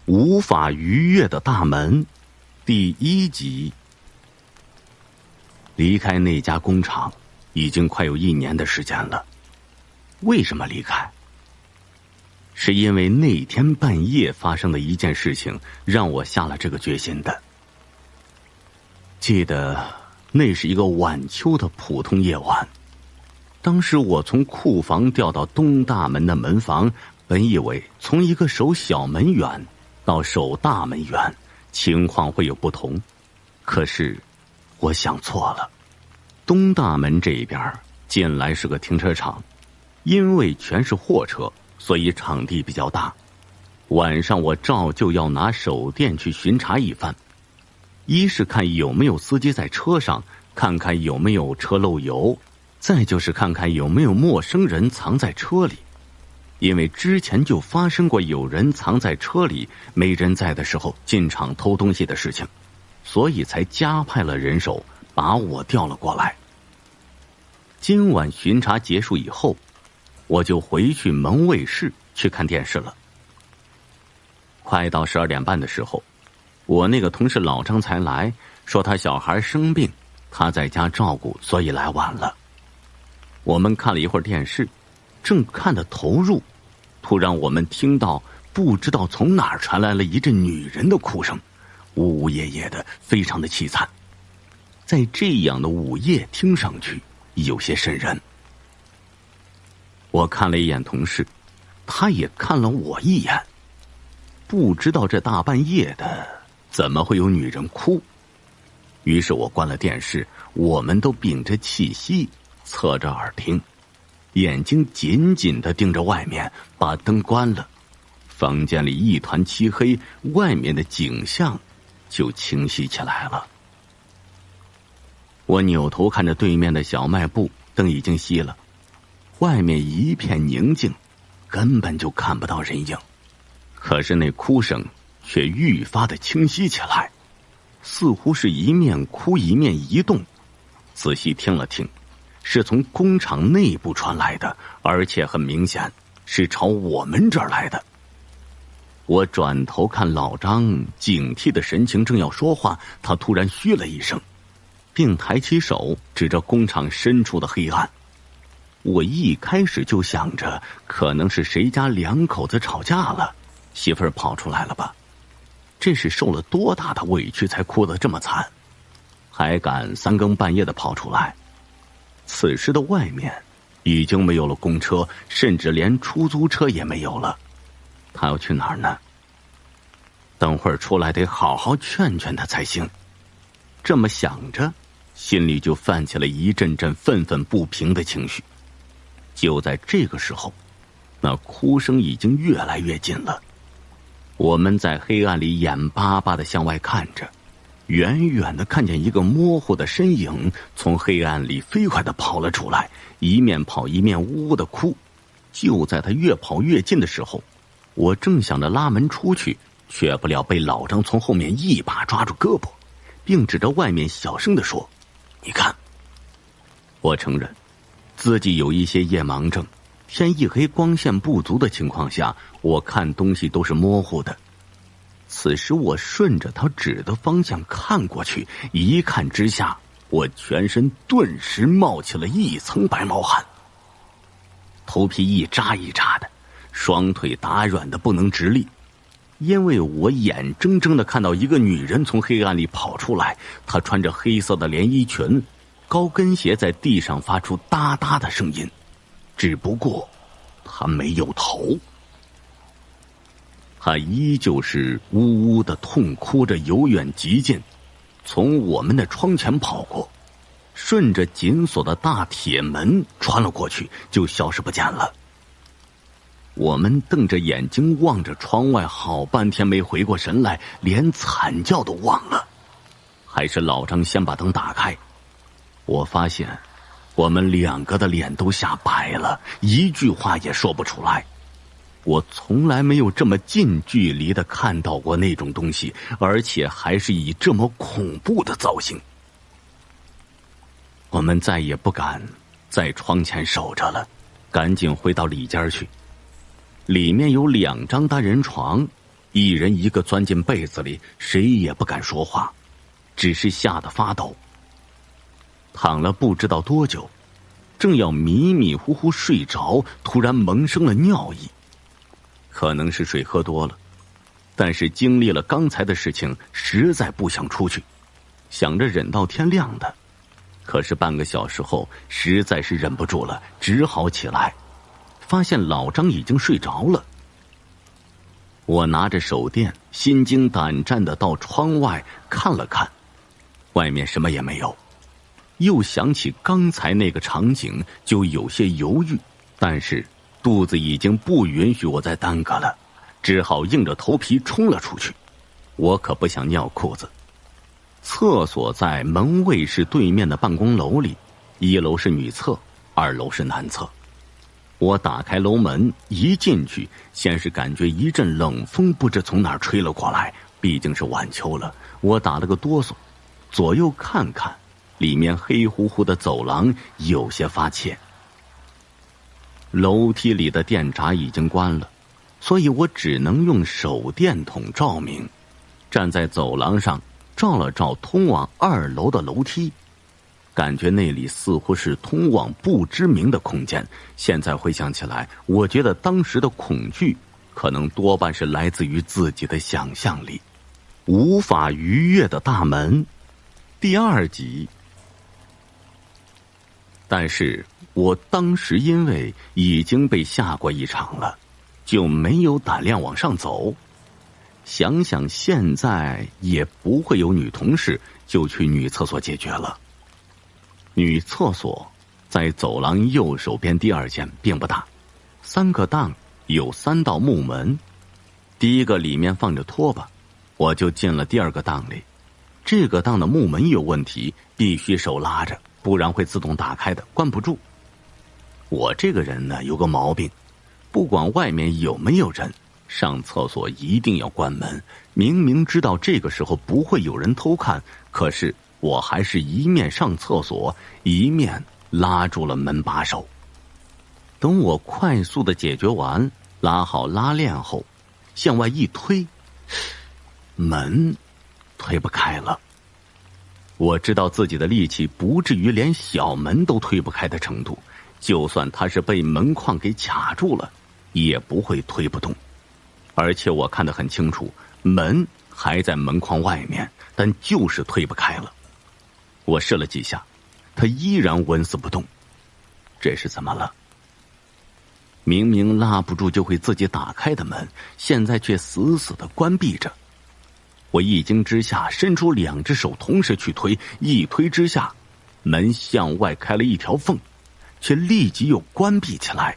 无法逾越的大门第1集。离开那家工厂已经快有1年的时间了。为什么离开？是因为那天半夜发生的一件事情让我下了这个决心的。记得那是一个晚秋的普通夜晚，当时我从库房调到东大门的门房，本以为从一个守小门员到守大门员情况会有不同，可是我想错了。东大门这边进来是个停车场，因为全是货车，所以场地比较大。晚上我照旧要拿手电去巡查一番，一是看有没有司机在车上，看看有没有车漏油，再就是看看有没有陌生人藏在车里。因为之前就发生过有人藏在车里，没人在的时候进厂偷东西的事情，所以才加派了人手把我调了过来。今晚巡查结束以后，我就回去门卫室去看电视了。快到12点半的时候，我那个同事老张才来，说他小孩生病，他在家照顾，所以来晚了。我们看了一会儿电视，正看得投入，突然我们听到不知道从哪儿传来了一阵女人的哭声，呜呜咽咽的，非常的凄惨。在这样的午夜听上去有些瘆人。我看了一眼同事，他也看了我一眼，不知道这大半夜的怎么会有女人哭。于是我关了电视，我们都屏着气息，侧着耳听，眼睛紧紧地盯着外面，把灯关了。房间里一团漆黑，外面的景象就清晰起来了。我扭头看着对面的小卖部，灯已经熄了，外面一片宁静，根本就看不到人影。可是那哭声却愈发的清晰起来，似乎是一面哭一面移动。仔细听了听，是从工厂内部传来的，而且很明显是朝我们这儿来的。我转头看老张警惕的神情，正要说话，他突然嘘了一声，并抬起手指着工厂深处的黑暗。我一开始就想着可能是谁家2口子吵架了，媳妇儿跑出来了吧，这是受了多大的委屈才哭得这么惨，还敢3更半夜的跑出来。此时的外面已经没有了公车，甚至连出租车也没有了，他要去哪儿呢？等会儿出来得好好劝劝他才行。这么想着，心里就泛起了一阵阵愤愤不平的情绪。就在这个时候，那哭声已经越来越近了。我们在黑暗里眼巴巴地向外看着，远远地看见一个模糊的身影从黑暗里飞快地跑了出来，一面跑一面呜呜地哭。就在他越跑越近的时候，我正想着拉门出去，却不料被老张从后面一把抓住胳膊，并指着外面小声地说：“你看。”我承认自己有一些夜盲症，天一黑光线不足的情况下，我看东西都是模糊的。此时我顺着他指的方向看过去，一看之下，我全身顿时冒起了一层白毛汗，头皮一扎一扎的，双腿打软的不能直立。因为我眼睁睁地看到一个女人从黑暗里跑出来，她穿着黑色的连衣裙，高跟鞋在地上发出哒哒的声音，只不过她没有头。她依旧是呜呜的痛哭着由远及近，从我们的窗前跑过，顺着紧锁的大铁门穿了过去，就消失不见了。我们瞪着眼睛望着窗外，好半天没回过神来，连惨叫都忘了。还是老张先把灯打开，我发现我们2个的脸都吓白了，一句话也说不出来。我从来没有这么近距离的看到过那种东西，而且还是以这么恐怖的造型。我们再也不敢在窗前守着了，赶紧回到里间去。里面有2张单人床，一人一个钻进被子里，谁也不敢说话，只是吓得发抖。躺了不知道多久，正要迷迷糊糊睡着，突然萌生了尿意。可能是水喝多了，但是经历了刚才的事情，实在不想出去，想着忍到天亮的。可是半个小时后，实在是忍不住了，只好起来，发现老张已经睡着了。我拿着手电，心惊胆战的到窗外看了看，外面什么也没有。又想起刚才那个场景，就有些犹豫，但是肚子已经不允许我再耽搁了，只好硬着头皮冲了出去。我可不想尿裤子。厕所在门卫室对面的办公楼里，1楼是女厕，2楼是男厕。我打开楼门，一进去，先是感觉一阵冷风不知从哪儿吹了过来，毕竟是晚秋了，我打了个哆嗦，左右看看，里面黑乎乎的走廊有些发怯。楼梯里的电闸已经关了，所以我只能用手电筒照明，站在走廊上照了照通往2楼的楼梯，感觉那里似乎是通往不知名的空间。现在回想起来，我觉得当时的恐惧可能多半是来自于自己的想象力。无法逾越的大门，第2集。但是我当时因为已经被吓过一场了，就没有胆量往上走。想想现在也不会有女同事，就去女厕所解决了。女厕所在走廊右手边第2间，并不大，3个档，有3道木门。第1个里面放着拖把，我就进了第2个档里。这个档的木门有问题，必须手拉着，不然会自动打开的，关不住。我这个人呢，有个毛病，不管外面有没有人，上厕所一定要关门。明明知道这个时候不会有人偷看，可是我还是一面上厕所，一面拉住了门把手。等我快速的解决完，拉好拉链后，向外一推，门推不开了。我知道自己的力气不至于连小门都推不开的程度，就算它是被门框给卡住了，也不会推不动。而且我看得很清楚，门还在门框外面，但就是推不开了。我试了几下，它依然纹丝不动。这是怎么了？明明拉不住就会自己打开的门，现在却死死地关闭着。我一惊之下，伸出2只手同时去推，一推之下，门向外开了一条缝，却立即又关闭起来，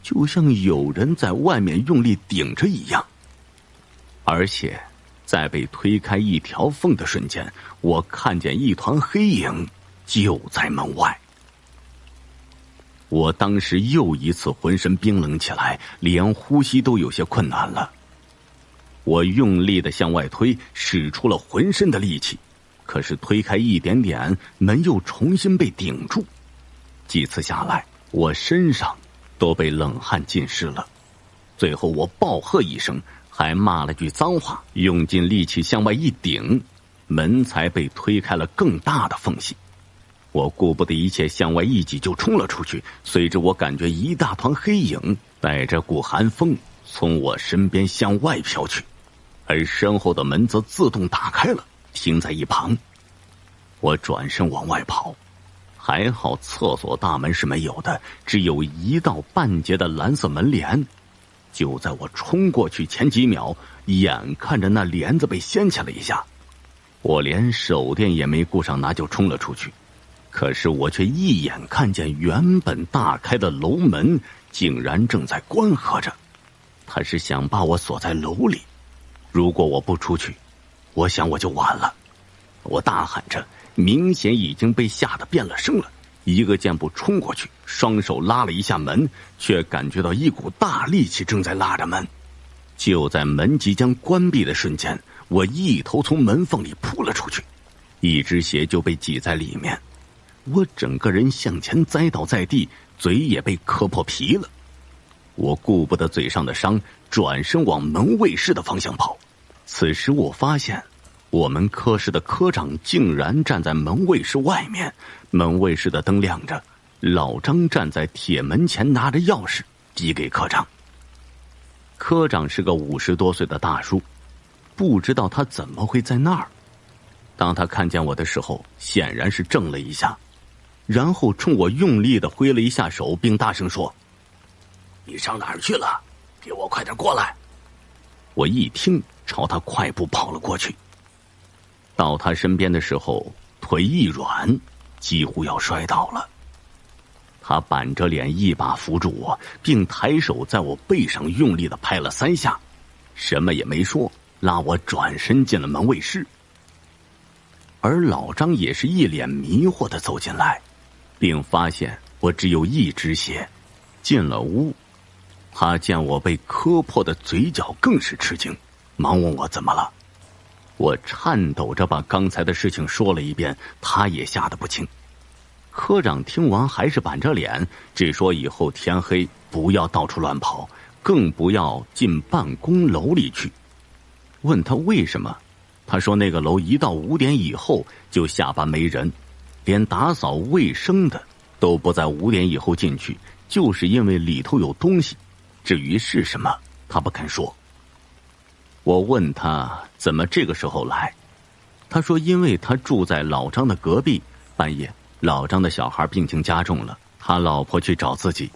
就像有人在外面用力顶着一样。而且在被推开一条缝的瞬间，我看见一团黑影就在门外。我当时又一次浑身冰冷起来，连呼吸都有些困难了。我用力的向外推，使出了浑身的力气，可是推开一点点，门又重新被顶住。几次下来，我身上都被冷汗浸湿了。最后我暴喝一声，还骂了句脏话，用尽力气向外一顶，门才被推开了更大的缝隙。我顾不得一切，向外一挤就冲了出去。随着我感觉一大团黑影带着股寒风从我身边向外飘去，而身后的门则自动打开了，停在一旁。我转身往外跑，还好厕所大门是没有的，只有1道半截的蓝色门帘。就在我冲过去前几秒，眼看着那帘子被掀起了一下，我连手电也没顾上拿就冲了出去。可是我却一眼看见原本大开的楼门竟然正在关合着，他是想把我锁在楼里。如果我不出去，我想我就完了。我大喊着，明显已经被吓得变了声了，一个箭步冲过去，双手拉了一下门，却感觉到一股大力气正在拉着门。就在门即将关闭的瞬间，我一头从门缝里扑了出去，一只鞋就被挤在里面，我整个人向前栽倒在地，嘴也被磕破皮了。我顾不得嘴上的伤，转身往门卫室的方向跑。此时我发现我们科室的科长竟然站在门卫室外面，门卫室的灯亮着，老张站在铁门前拿着钥匙递给科长。科长是个50多岁的大叔，不知道他怎么会在那儿。当他看见我的时候，显然是怔了一下，然后冲我用力地挥了一下手，并大声说：“你上哪儿去了？给我快点过来！”我一听，朝他快步跑了过去。到他身边的时候，腿一软，几乎要摔倒了。他板着脸一把扶住我，并抬手在我背上用力地拍了3下，什么也没说，拉我转身进了门卫室。而老张也是一脸迷惑地走进来，并发现我只有一只鞋。进了屋，他见我被磕破的嘴角更是吃惊，忙问我怎么了。我颤抖着把刚才的事情说了一遍，他也吓得不轻。科长听完还是板着脸，只说以后天黑不要到处乱跑，更不要进办公楼里去。问他为什么，他说那个楼一到5点以后就下班没人，连打扫卫生的都不在5点以后进去，就是因为里头有东西，至于是什么他不肯说。我问他怎么这个时候来，他说因为他住在老张的隔壁，半夜老张的小孩病情加重了，他老婆去找自己，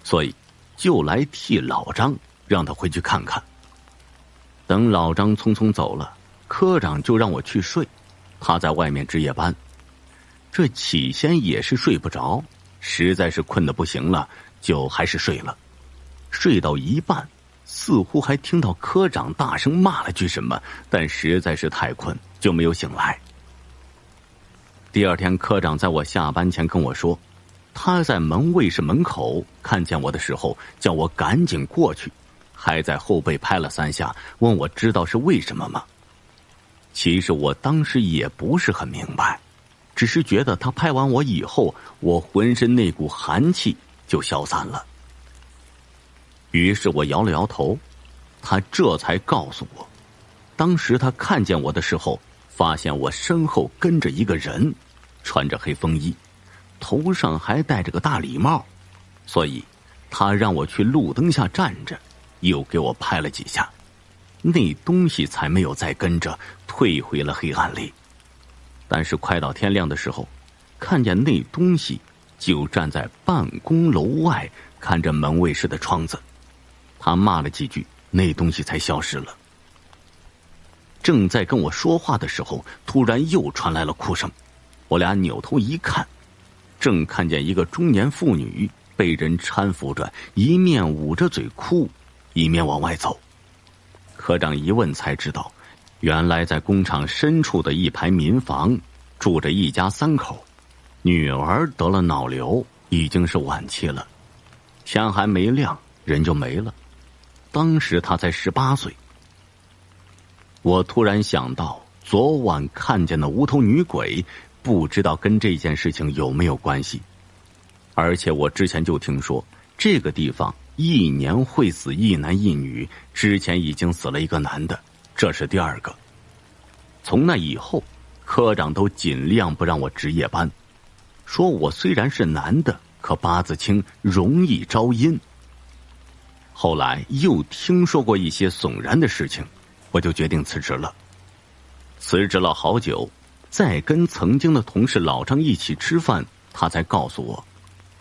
所以就来替老张，让他回去看看。等老张匆匆走了，科长就让我去睡，他在外面值夜班。这起先也是睡不着，实在是困得不行了，就还是睡了。睡到一半，似乎还听到科长大声骂了句什么，但实在是太困，就没有醒来。第二天，科长在我下班前跟我说，他在门卫室门口看见我的时候，叫我赶紧过去，还在后背拍了3下，问我知道是为什么吗？其实我当时也不是很明白，只是觉得他拍完我以后，我浑身那股寒气就消散了。于是我摇了摇头，他这才告诉我，当时他看见我的时候，发现我身后跟着一个人，穿着黑风衣，头上还戴着个大礼帽，所以他让我去路灯下站着，又给我拍了几下，那东西才没有再跟着退回了黑暗里。但是快到天亮的时候，看见那东西就站在办公楼外，看着门卫室的窗子。他骂了几句，那东西才消失了。正在跟我说话的时候，突然又传来了哭声。我俩扭头一看，正看见一个中年妇女被人搀扶着，一面捂着嘴哭，一面往外走。科长一问才知道，原来在工厂深处的一排民房住着一家3口，女儿得了脑瘤，已经是晚期了，天还没亮人就没了，当时她才18岁。我突然想到昨晚看见的无头女鬼，不知道跟这件事情有没有关系。而且我之前就听说这个地方1年会死1男1女，之前已经死了一个男的，这是第2个。从那以后，科长都尽量不让我值夜班，说我虽然是男的，可八字轻，容易招阴。后来又听说过一些悚然的事情，我就决定辞职了。辞职了好久，再跟曾经的同事老张一起吃饭，他才告诉我，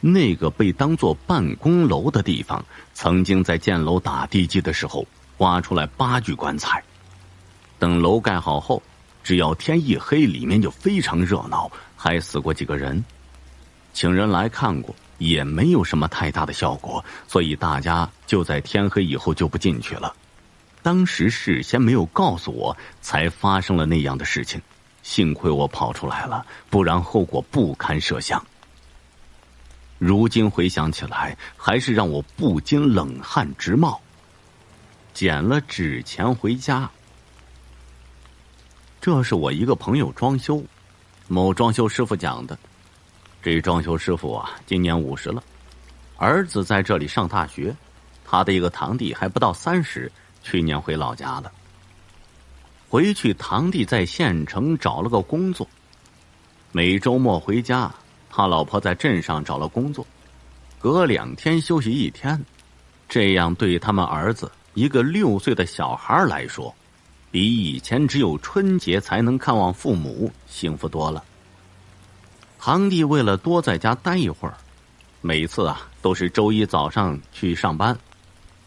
那个被当作办公楼的地方，曾经在建楼打地基的时候挖出来8具棺材。等楼盖好后，只要天一黑，里面就非常热闹，还死过几个人。请人来看过，也没有什么太大的效果，所以大家就在天黑以后就不进去了。当时事先没有告诉我，才发生了那样的事情。幸亏我跑出来了，不然后果不堪设想。如今回想起来，还是让我不禁冷汗直冒。捡了纸钱回家。这是我一个朋友装修，某装修师傅讲的。这装修师傅啊，今年50了，儿子在这里上大学，他的一个堂弟还不到30，去年回老家了。回去，堂弟在县城找了个工作，每周末回家，他老婆在镇上找了工作，隔2天休息1天，这样对他们儿子一个6岁的小孩来说，比以前只有春节才能看望父母幸福多了。堂弟为了多在家待一会儿，每次都是周一早上去上班，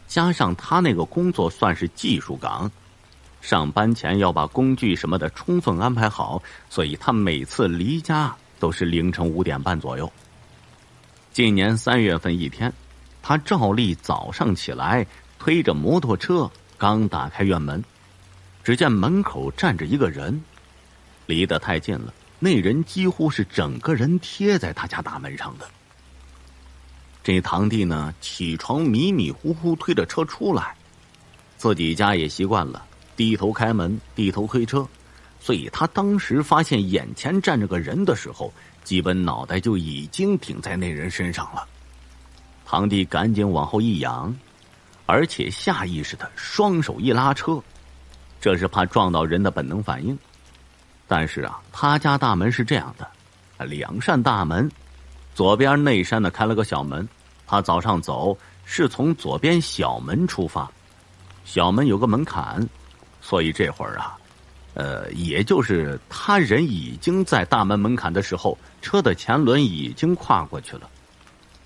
加上他那个工作算是技术岗，上班前要把工具什么的充分安排好，所以他每次离家都是凌晨5点半左右。今年3月份一天，他照例早上起来，推着摩托车刚打开院门，只见门口站着一个人，离得太近了，那人几乎是整个人贴在他家大门上的。这堂弟呢，起床迷迷糊糊推着车出来，自己家也习惯了低头开门低头推车，所以他当时发现眼前站着个人的时候，基本脑袋就已经顶在那人身上了。堂弟赶紧往后一仰，而且下意识的双手一拉车，这是怕撞到人的本能反应。但是他家大门是这样的，2扇大门，左边内扇的开了个小门，他早上走是从左边小门出发，小门有个门槛，所以这会儿也就是他人已经在大门门槛的时候，车的前轮已经跨过去了，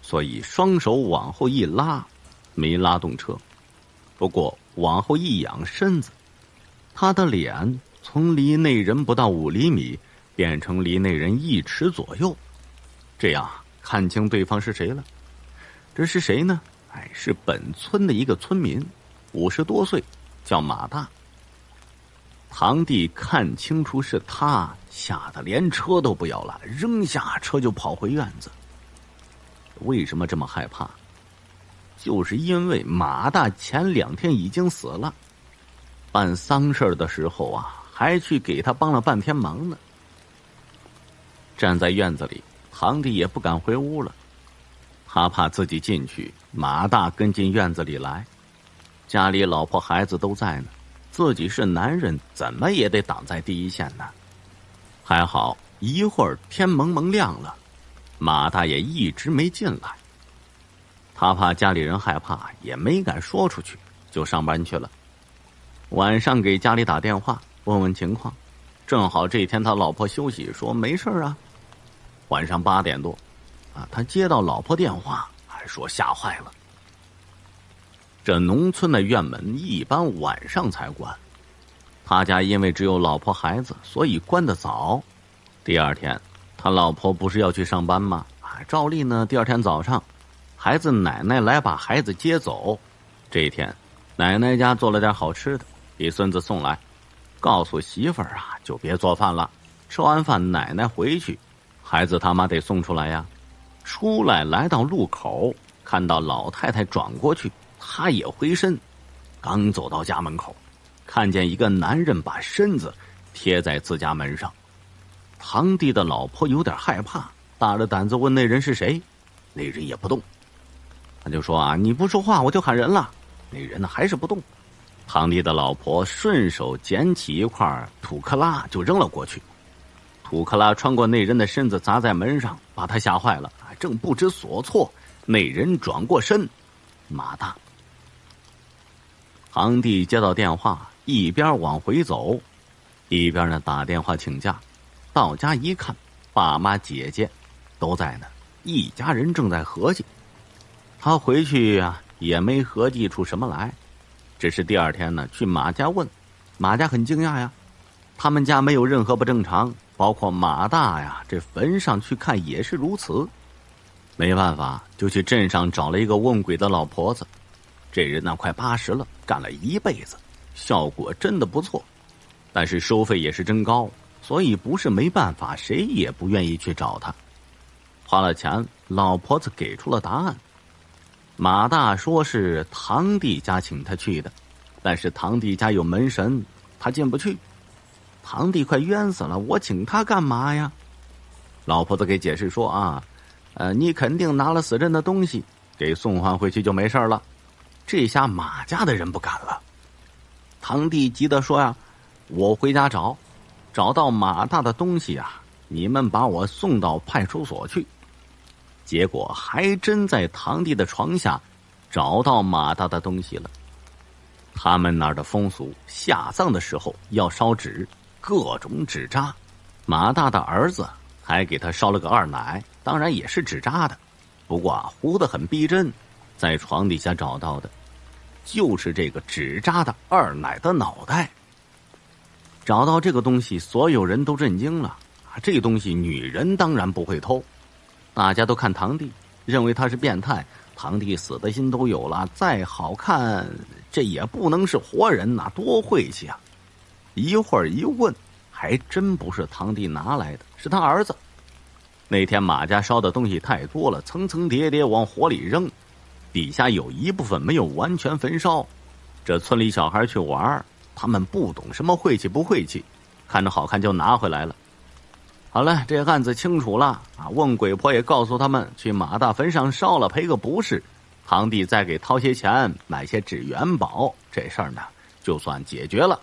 所以双手往后一拉，没拉动车。不过往后一仰身子，他的脸从离那人不到5厘米变成离那人1尺左右，这样看清对方是谁了。这是谁呢？是本村的一个村民，50多岁，叫马大。堂弟看清楚是他，吓得连车都不要了，扔下车就跑回院子。为什么这么害怕？就是因为马大前2天已经死了，办丧事的时候还去给他帮了半天忙呢。站在院子里，堂弟也不敢回屋了，他怕自己进去，马大跟进院子里来，家里老婆孩子都在呢，自己是男人，怎么也得挡在第一线呢。还好一会儿天蒙蒙亮了，马大爷一直没进来，他怕家里人害怕，也没敢说出去，就上班去了。晚上给家里打电话问问情况，正好这天他老婆休息，说没事晚上8点多他接到老婆电话，还说吓坏了。这农村的院门一般晚上才关，他家因为只有老婆孩子，所以关得早。第2天他老婆不是要去上班吗？照例呢，第2天早上孩子奶奶来把孩子接走。这一天奶奶家做了点好吃的给孙子送来，告诉媳妇儿就别做饭了，吃完饭奶奶回去，孩子他妈得送出来呀。出来来到路口，看到老太太转过去，他也回身，刚走到家门口，看见一个男人把身子贴在自家门上。堂弟的老婆有点害怕，大着胆子问那人是谁，那人也不动。他就说你不说话我就喊人了，那人呢还是不动。堂弟的老婆顺手捡起一块土克拉就扔了过去，土克拉穿过那人的身子砸在门上，把他吓坏了，正不知所措，那人转过身，马大。堂弟接到电话，一边往回走，一边呢打电话请假。到家一看，爸妈姐姐都在呢，一家人正在合计。他回去也没合计出什么来，只是第2天呢去马家问，马家很惊讶呀，他们家没有任何不正常，包括马大这坟上去看也是如此。没办法，就去镇上找了一个问鬼的老婆子，这人呢快80了，干了一辈子，效果真的不错，但是收费也是真高，所以不是没办法，谁也不愿意去找他。花了钱，老婆子给出了答案。马大说是堂弟家请他去的，但是堂弟家有门神，他进不去。堂弟快冤死了，我请他干嘛呀？老婆子给解释说你肯定拿了死人的东西，给送还回去就没事了。这下马家的人不敢了。堂弟急得说呀：“我回家找到马大的东西啊，你们把我送到派出所去。”结果还真在堂弟的床下找到马大的东西了。他们那儿的风俗，下葬的时候要烧纸，各种纸扎。马大的儿子还给他烧了个二奶，当然也是纸扎的，不过糊得很逼真，在床底下找到的就是这个纸扎的二奶的脑袋。找到这个东西，所有人都震惊了。这东西女人当然不会偷，大家都看堂弟，认为他是变态。堂弟死的心都有了，再好看这也不能是活人呐，多晦气啊！一会儿一问，还真不是堂弟拿来的，是他儿子。那天马家烧的东西太多了，层层叠叠往火里扔，底下有一部分没有完全焚烧。这村里小孩去玩，他们不懂什么晦气不晦气，看着好看就拿回来了。好了，这案子清楚了啊！问鬼婆也告诉他们，去马大坟上烧了赔个不是，堂弟再给掏些钱买些纸元宝，这事儿呢就算解决了。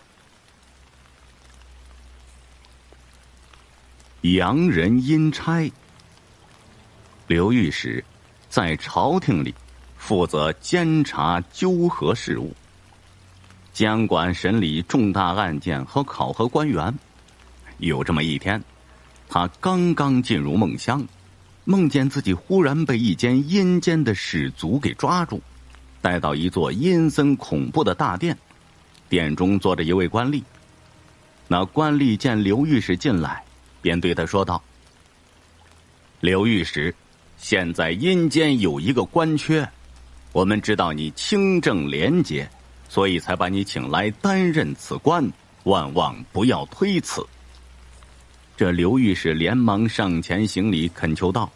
洋人阴差。刘御史在朝廷里负责监察纠合事务，监管审理重大案件和考核官员。有这么一天，他刚刚进入梦乡，梦见自己忽然被一间阴间的使族给抓住，带到一座阴森恐怖的大殿，殿中坐着一位官吏。那官吏见刘御史进来，便对他说道：“刘御史，现在阴间有一个官缺，我们知道你清正廉洁，所以才把你请来担任此官，万望不要推辞。”这刘御史连忙上前行礼，恳求道：“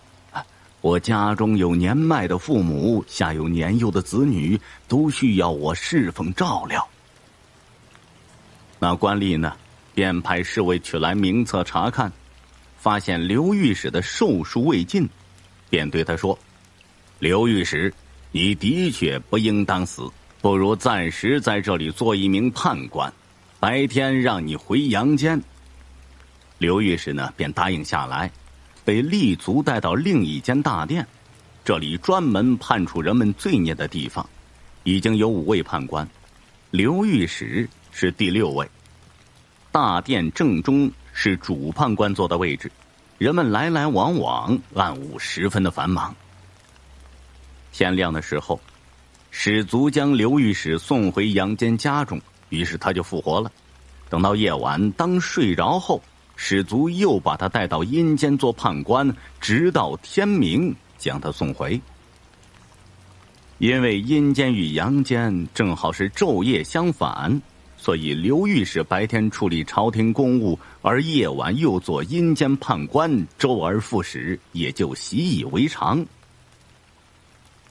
我家中有年迈的父母，下有年幼的子女，都需要我侍奉照料。”那官吏呢，便派侍卫取来名册查看，发现刘御史的寿数未尽，便对他说：“刘御史，你的确不应当死，不如暂时在这里做一名判官，白天让你回阳间。”刘御史呢，便答应下来，被立足带到另一间大殿，这里专门判处人们罪孽的地方，已经有5位判官，刘御史是第6位。大殿正中是主判官坐的位置，人们来来往往，暗午十分的繁忙。天亮的时候，使卒将刘御史送回阳间家中，于是他就复活了。等到夜晚，当睡着后，使卒又把他带到阴间做判官，直到天明将他送回。因为阴间与阳间正好是昼夜相反，所以刘御史白天处理朝廷公务，而夜晚又做阴间判官，周而复始，也就习以为常。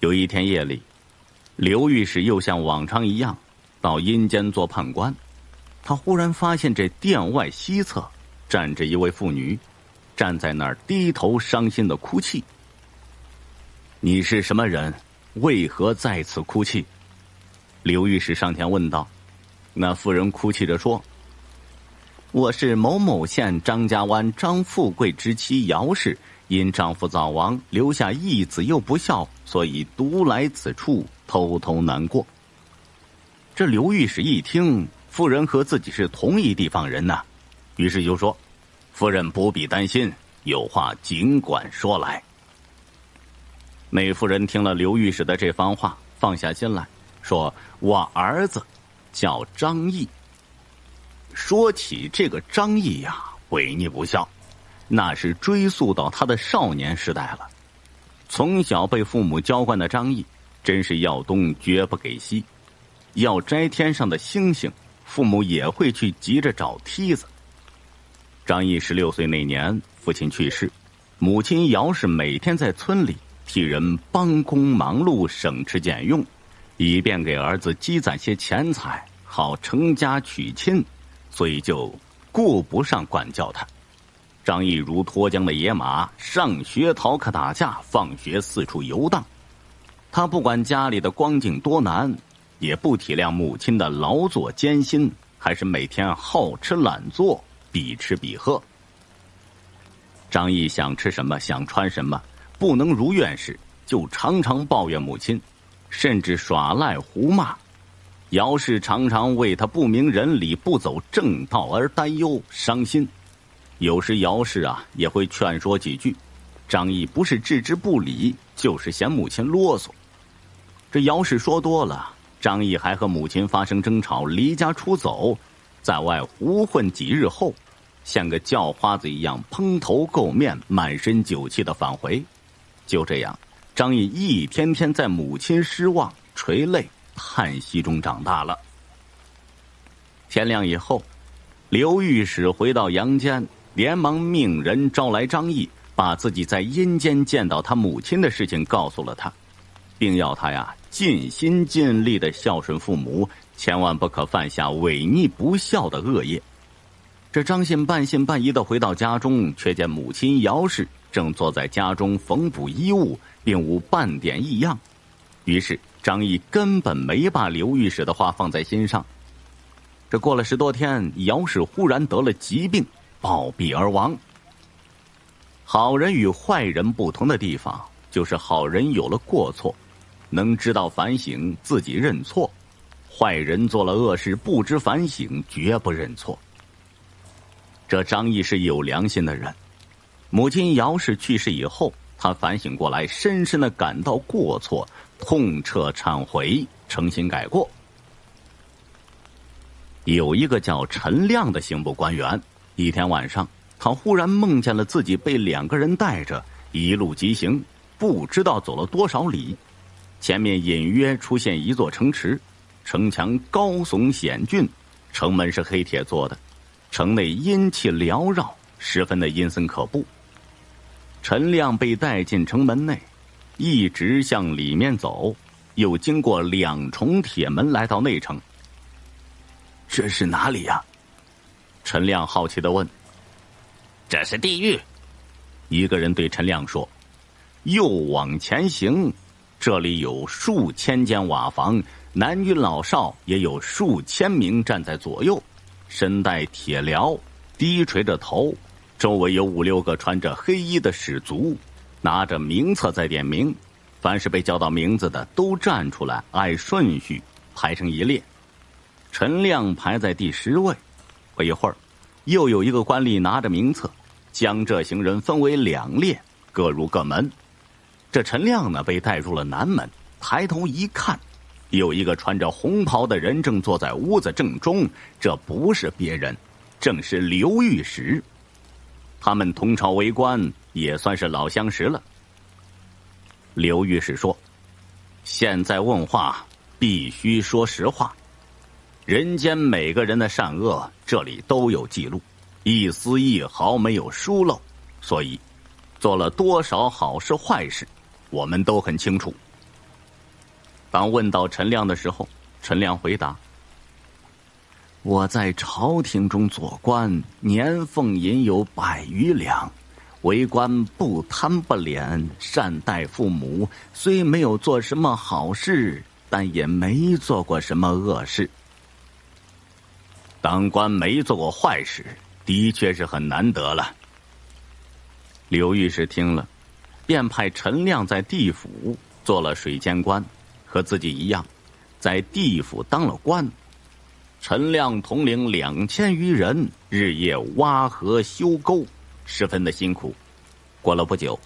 有一天夜里，刘御史又像往常一样到阴间做判官，他忽然发现这殿外西侧站着一位妇女，站在那儿低头伤心的哭泣。“你是什么人？为何在此哭泣？”刘御史上前问道。那妇人哭泣着说：“我是某某县张家湾张富贵之妻姚氏，因丈夫早亡，留下一子又不孝，所以独来此处，偷偷难过。”这刘御史一听妇人和自己是同一地方人呐，于是就说：“夫人不必担心，有话尽管说来。”那妇人听了刘御史的这番话，放下心来，说：“我儿子叫张毅。”说起这个张毅呀，违逆不孝，那是追溯到他的少年时代了。从小被父母娇惯的张毅，真是要东绝不给西，要摘天上的星星，父母也会去急着找梯子。张毅16岁那年，父亲去世，母亲姚氏每天在村里替人帮工忙碌，省吃俭用，以便给儿子积攒些钱财，好成家娶亲，所以就顾不上管教他。张毅如脱缰的野马，上学逃课打架，放学四处游荡。他不管家里的光景多难，也不体谅母亲的劳作艰辛，还是每天好吃懒做，比吃比喝。张毅想吃什么想穿什么，不能如愿时，就常常抱怨母亲，甚至耍赖胡骂。姚氏常常为他不明人理不走正道而担忧伤心，有时姚氏也会劝说几句，张毅不是置之不理，就是嫌母亲啰嗦。这姚氏说多了，张毅还和母亲发生争吵，离家出走，在外胡混几日后，像个叫花子一样蓬头垢面满身酒气的返回。就这样，张毅一天天在母亲失望垂泪叹息中长大了。天亮以后，刘御史回到阳间，连忙命人招来张毅，把自己在阴间见到他母亲的事情告诉了他，并要他尽心尽力地孝顺父母，千万不可犯下违逆不孝的恶业。这张信半信半疑地回到家中，却见母亲姚氏正坐在家中缝补衣物，并无半点异样。于是张毅根本没把刘御史的话放在心上。这过了10多天，姚氏忽然得了疾病，暴毙而亡。好人与坏人不同的地方，就是好人有了过错，能知道反省，自己认错；坏人做了恶事，不知反省，绝不认错。这张毅是有良心的人，母亲姚氏去世以后，他反省过来，深深地感到过错，痛彻忏悔，诚心改过。有一个叫陈亮的刑部官员，一天晚上，他忽然梦见了自己被2个人带着一路疾行，不知道走了多少里。前面隐约出现一座城池，城墙高耸险峻，城门是黑铁做的，城内阴气缭绕，十分的阴森可怖。陈亮被带进城门内，一直向里面走，又经过2重铁门来到内城。这是哪里呀？陈亮好奇地问。这是地狱。一个人对陈亮说。又往前行，这里有数千间瓦房，男女老少也有数千名站在左右，身带铁镣，低垂着头，周围有5、6个穿着黑衣的士卒，拿着名册在点名。凡是被叫到名字的都站出来，按顺序排成一列。陈亮排在第10位。不一会儿，又有一个官吏拿着名册，将这行人分为2列，各入各门。这陈亮呢，被带入了南门，抬头一看，有一个穿着红袍的人正坐在屋子正中，这不是别人，正是刘御史。他们同朝为官，也算是老相识了。刘御史说：现在问话必须说实话，人间每个人的善恶，这里都有记录，一丝一毫没有疏漏，所以做了多少好事坏事，我们都很清楚。当问到陈亮的时候，陈亮回答：我在朝廷中做官，年俸银有100余两，为官不贪不敛，善待父母，虽没有做什么好事，但也没做过什么恶事。当官没做过坏事，的确是很难得了。刘御史听了，便派陈亮在地府做了水监官，和自己一样，在地府当了官。陈亮统领2000余人，日夜挖河修沟，十分的辛苦。过了不久，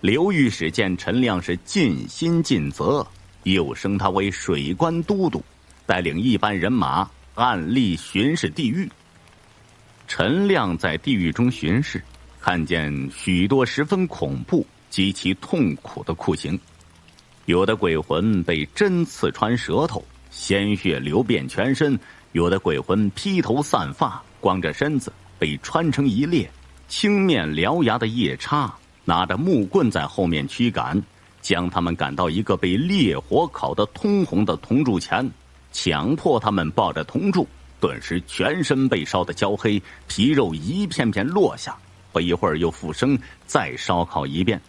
刘御史见陈亮是尽心尽责，又升他为水官都督，带领一班人马暗力巡视地狱。陈亮在地狱中巡视，看见许多十分恐怖极其痛苦的酷刑，有的鬼魂被针刺穿舌头，鲜血流遍全身；有的鬼魂披头散发，光着身子，被穿成一列，青面獠牙的夜叉拿着木棍在后面驱赶，将他们赶到一个被烈火烤得通红的铜柱前，强迫他们抱着铜柱，顿时全身被烧得焦黑，皮肉一片片落下，不一会儿又复生，再烧烤一遍。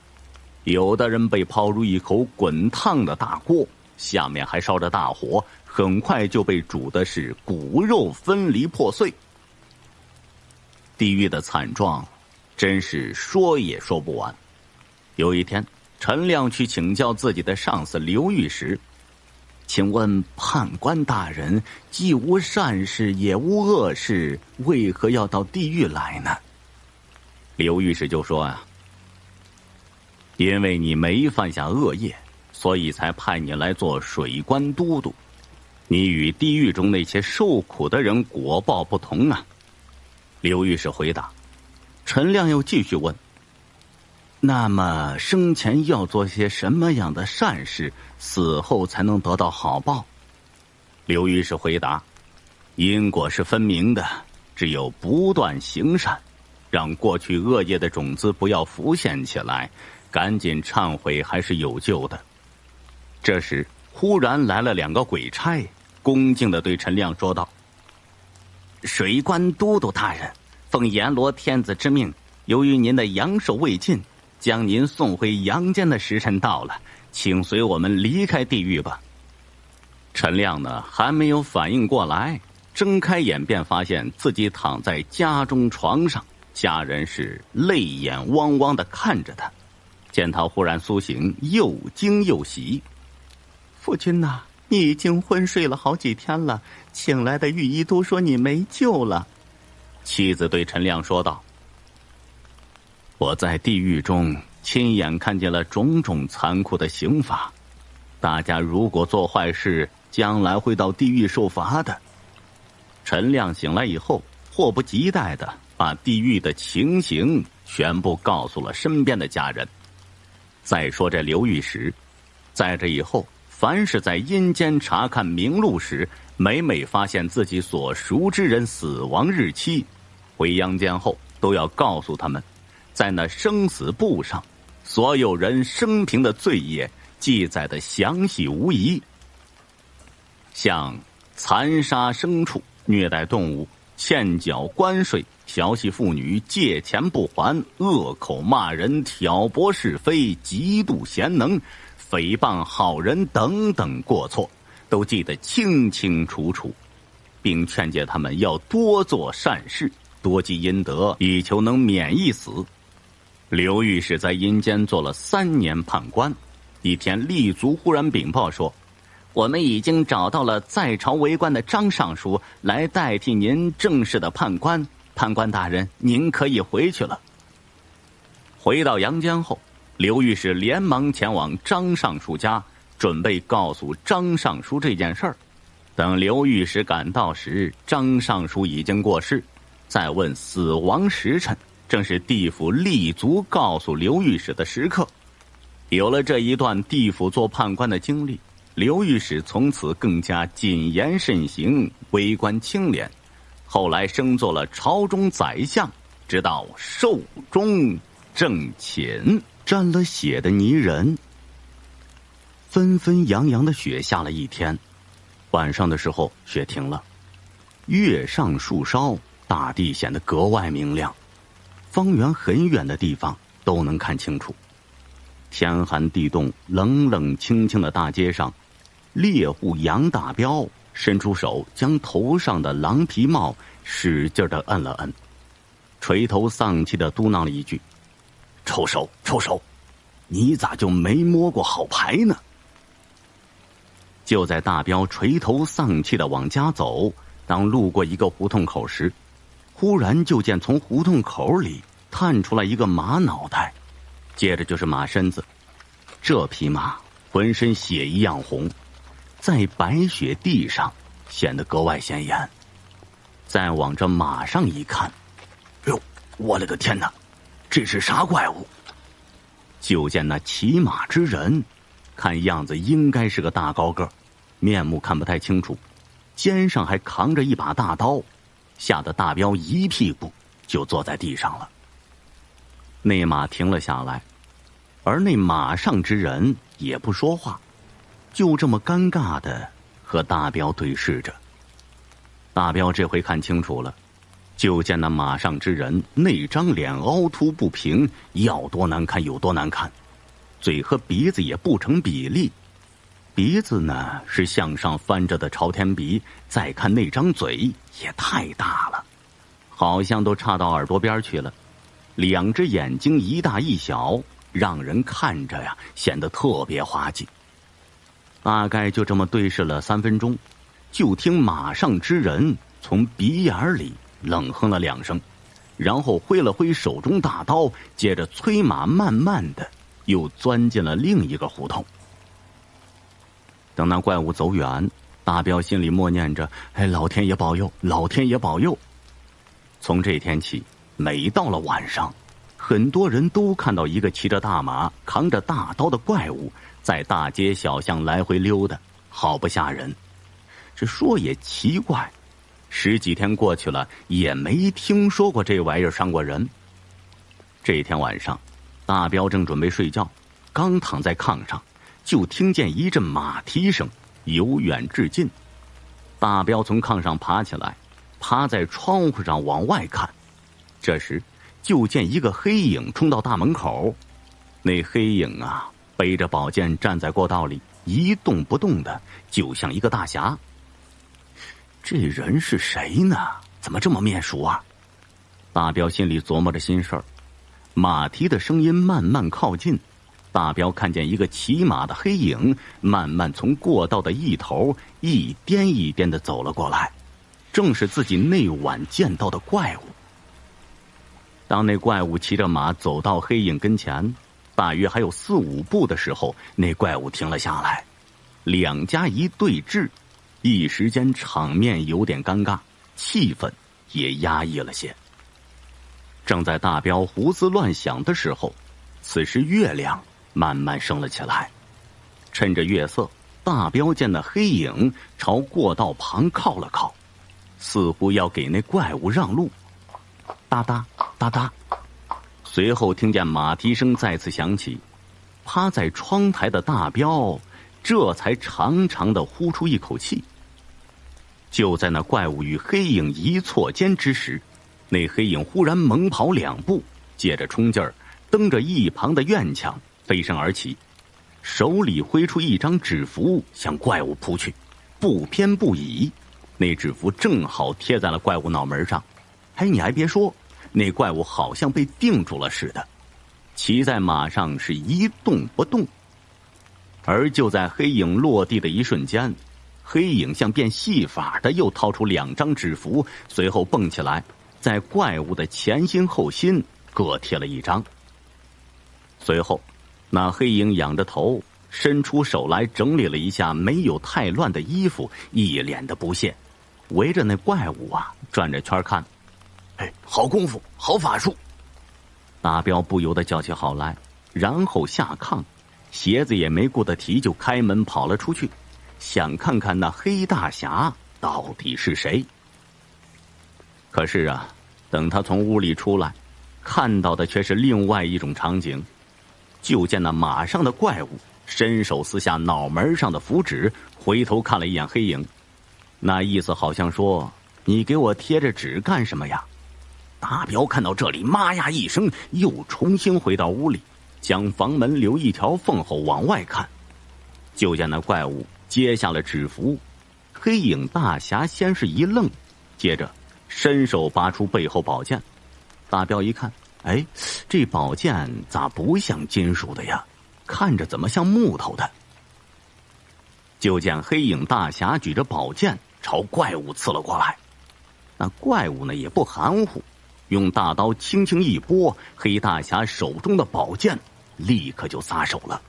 有的人被抛入一口滚烫的大锅，下面还烧着大火，很快就被煮的是骨肉分离破碎。地狱的惨状真是说也说不完。有一天，陈亮去请教自己的上司刘御史，请问判官大人，既无善事也无恶事，为何要到地狱来呢？刘御史就说啊，因为你没犯下恶业，所以才派你来做水官都督。你与地狱中那些受苦的人果报不同啊。刘御史回答。陈亮又继续问，那么生前要做些什么样的善事，死后才能得到好报？刘御史回答，因果是分明的，只有不断行善，让过去恶业的种子不要浮现起来，赶紧忏悔还是有救的。这时忽然来了2个鬼差，恭敬地对陈亮说道，水官都督大人，奉阎罗天子之命，由于您的阳寿未尽，将您送回阳间的时辰到了，请随我们离开地狱吧。陈亮呢，还没有反应过来，睁开眼便发现自己躺在家中床上，家人是泪眼汪汪地看着他。见他忽然苏醒，又惊又喜。父亲呐，你已经昏睡了好几天了，请来的御医都说你没救了。妻子对陈亮说道，我在地狱中亲眼看见了种种残酷的刑罚，大家如果做坏事，将来会到地狱受罚的。陈亮醒来以后，迫不及待地把地狱的情形全部告诉了身边的家人。再说这刘御史，在这以后，凡是在阴间查看名录时，每每发现自己所熟之人死亡日期，回阳间后都要告诉他们，在那生死簿上，所有人生平的罪业记载的详细无疑。像残杀牲畜、虐待动物、欠缴关税、调戏妇女、借钱不还、恶口骂人、挑拨是非、嫉妒贤能、诽谤好人等等过错，都记得清清楚楚，并劝诫他们要多做善事，多积阴德，以求能免一死。刘御史在阴间做了3年判官，一天吏卒忽然禀报说，我们已经找到了在朝为官的张尚书来代替您正式的判官，判官大人，您可以回去了。回到阳间后，刘御史连忙前往张尚书家，准备告诉张尚书这件事儿。等刘御史赶到时，张尚书已经过世。再问死亡时辰，正是地府立足告诉刘御史的时刻。有了这一段地府做判官的经历，刘御史从此更加谨言慎行，为官清廉。后来升做了朝中宰相，直到寿终正寝。沾了血的泥人。纷纷扬扬的雪下了一天，晚上的时候雪停了，月上树梢，大地显得格外明亮，方圆很远的地方都能看清楚。天寒地冻，冷冷清清的大街上，猎户杨大彪伸出手将头上的狼皮帽使劲地摁了摁，垂头丧气地嘟囔了一句，臭手臭手，你咋就没摸过好牌呢？就在大彪垂头丧气地往家走，当路过一个胡同口时，忽然就见从胡同口里探出来一个马脑袋，接着就是马身子。这匹马浑身血一样红，在白雪地上显得格外显眼。再往这马上一看，哟，我勒个天哪，这是啥怪物？就见那骑马之人，看样子应该是个大高个，面目看不太清楚，肩上还扛着一把大刀，吓得大彪一屁股就坐在地上了。那马停了下来，而那马上之人也不说话，就这么尴尬的和大彪对视着。大彪这回看清楚了，就见那马上之人那张脸凹凸不平，要多难看有多难看，嘴和鼻子也不成比例，鼻子呢是向上翻着的朝天鼻，再看那张嘴也太大了，好像都插到耳朵边去了。两只眼睛一大一小，让人看着呀显得特别滑稽。大概就这么对视了3分钟，就听马上之人从鼻眼里冷哼了2声，然后挥了挥手中大刀，接着催马慢慢的又钻进了另一个胡同。等那怪物走远，大彪心里默念着：哎，老天爷保佑，老天爷保佑。从这天起，每到了晚上，很多人都看到一个骑着大马扛着大刀的怪物在大街小巷来回溜达，好不吓人。这说也奇怪，10几天过去了，也没听说过这玩意儿伤过人。这天晚上，大彪正准备睡觉，刚躺在炕上，就听见一阵马蹄声由远至近。大彪从炕上爬起来，趴在窗户上往外看。这时就见一个黑影冲到大门口。那黑影啊，背着宝剑站在过道里，一动不动的，就像一个大侠。这人是谁呢？怎么这么面熟啊？大彪心里琢磨着心事儿。马蹄的声音慢慢靠近，大彪看见一个骑马的黑影慢慢从过道的一头一颠一颠的走了过来，正是自己那晚见到的怪物。当那怪物骑着马走到黑影跟前，大约还有4、5步的时候，那怪物停了下来，两家一对峙，一时间场面有点尴尬，气氛也压抑了些。正在大彪胡思乱想的时候，此时月亮慢慢升了起来。趁着月色，大彪见那黑影朝过道旁靠了靠，似乎要给那怪物让路。哒哒哒哒，随后听见马蹄声再次响起，趴在窗台的大彪这才长长的呼出一口气。就在那怪物与黑影一错间之时，那黑影忽然猛跑2步，借着冲劲儿，蹬着一旁的院墙飞身而起，手里挥出一张纸符向怪物扑去，不偏不倚，那纸符正好贴在了怪物脑门上。哎，你还别说，那怪物好像被定住了似的，骑在马上是一动不动。而就在黑影落地的一瞬间，黑影像变戏法的又掏出2张纸符，随后蹦起来，在怪物的前心后心各贴了1张。随后那黑影仰着头，伸出手来整理了一下没有太乱的衣服，一脸的不屑，围着那怪物啊转着圈看。哎，好功夫，好法术！大彪不由得叫起好来，然后下炕，鞋子也没顾得提，就开门跑了出去，想看看那黑大侠到底是谁。可是啊，等他从屋里出来，看到的却是另外一种场景。就见那马上的怪物伸手撕下脑门上的符纸，回头看了一眼黑影，那意思好像说：你给我贴着纸干什么呀？大彪看到这里，妈呀一声，又重新回到屋里，将房门留一条缝后往外看。就见那怪物接下了纸符，黑影大侠先是一愣，接着伸手拔出背后宝剑。大彪一看，哎，这宝剑咋不像金属的呀？看着怎么像木头的？就见黑影大侠举着宝剑朝怪物刺了过来。那怪物呢也不含糊，用大刀轻轻一拨，黑大侠手中的宝剑立刻就撒手了，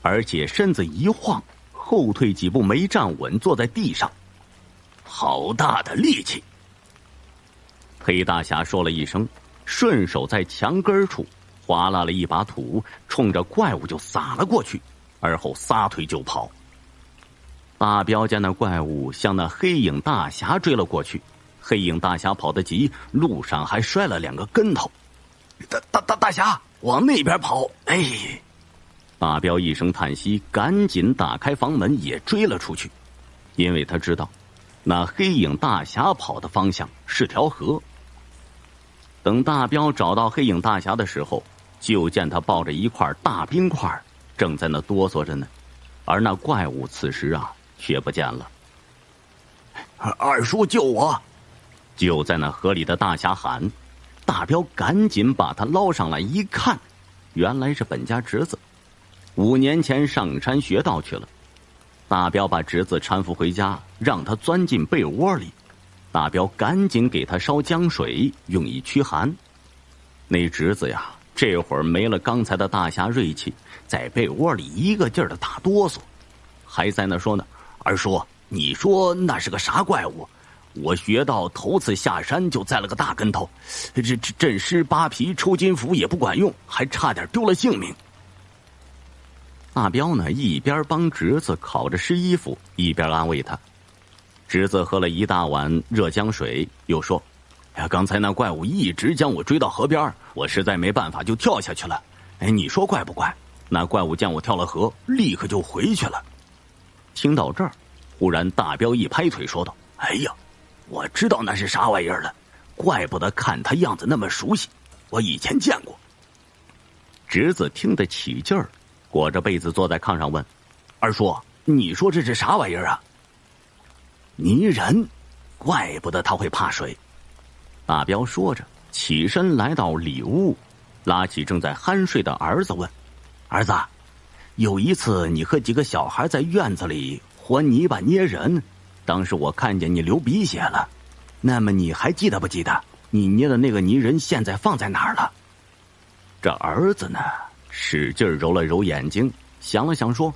而且身子一晃，后退几步没站稳，坐在地上。好大的力气！黑大侠说了一声，顺手在墙根处划拉了一把土，冲着怪物就撒了过去，而后撒腿就跑。大彪见那怪物向那黑影大侠追了过去，黑影大侠跑得急，路上还摔了2个跟头。大侠，往那边跑！哎！大彪一声叹息，赶紧打开房门也追了出去，因为他知道那黑影大侠跑的方向是条河。等大彪找到黑影大侠的时候，就见他抱着一块大冰块，正在那哆嗦着呢。而那怪物此时啊却不见了。二叔救我！就在那河里的大侠喊，大彪赶紧把他捞上来，一看，原来是本家侄子，5年前上山学道去了。大彪把侄子搀扶回家，让他钻进被窝里。大彪赶紧给他烧姜水，用以驱寒。那侄子呀，这会儿没了刚才的大侠锐气，在被窝里一个劲儿的打哆嗦，还在那说呢：“二叔，你说那是个啥怪物？我学到头次下山就栽了个大跟头，这镇尸扒皮抽筋符也不管用，还差点丢了性命。”大彪呢，一边帮侄子烤着湿衣服，一边安慰他。侄子喝了一大碗热姜水，又说：“哎，刚才那怪物一直将我追到河边，我实在没办法就跳下去了。哎，你说怪不怪？那怪物见我跳了河，立刻就回去了。”听到这儿，忽然大彪一拍腿说道：“哎呀，我知道那是啥玩意儿了，怪不得看他样子那么熟悉，我以前见过。”侄子听得起劲儿，裹着被子坐在炕上问：“二叔，你说这是啥玩意儿啊？”“泥人，怪不得他会怕水。”大彪说着，起身来到里屋，拉起正在酣睡的儿子问：“儿子，有一次你和几个小孩在院子里和泥巴捏人，当时我看见你流鼻血了，那么你还记得不记得你捏的那个泥人现在放在哪儿了？”这儿子呢，使劲揉了揉眼睛，想了想说：“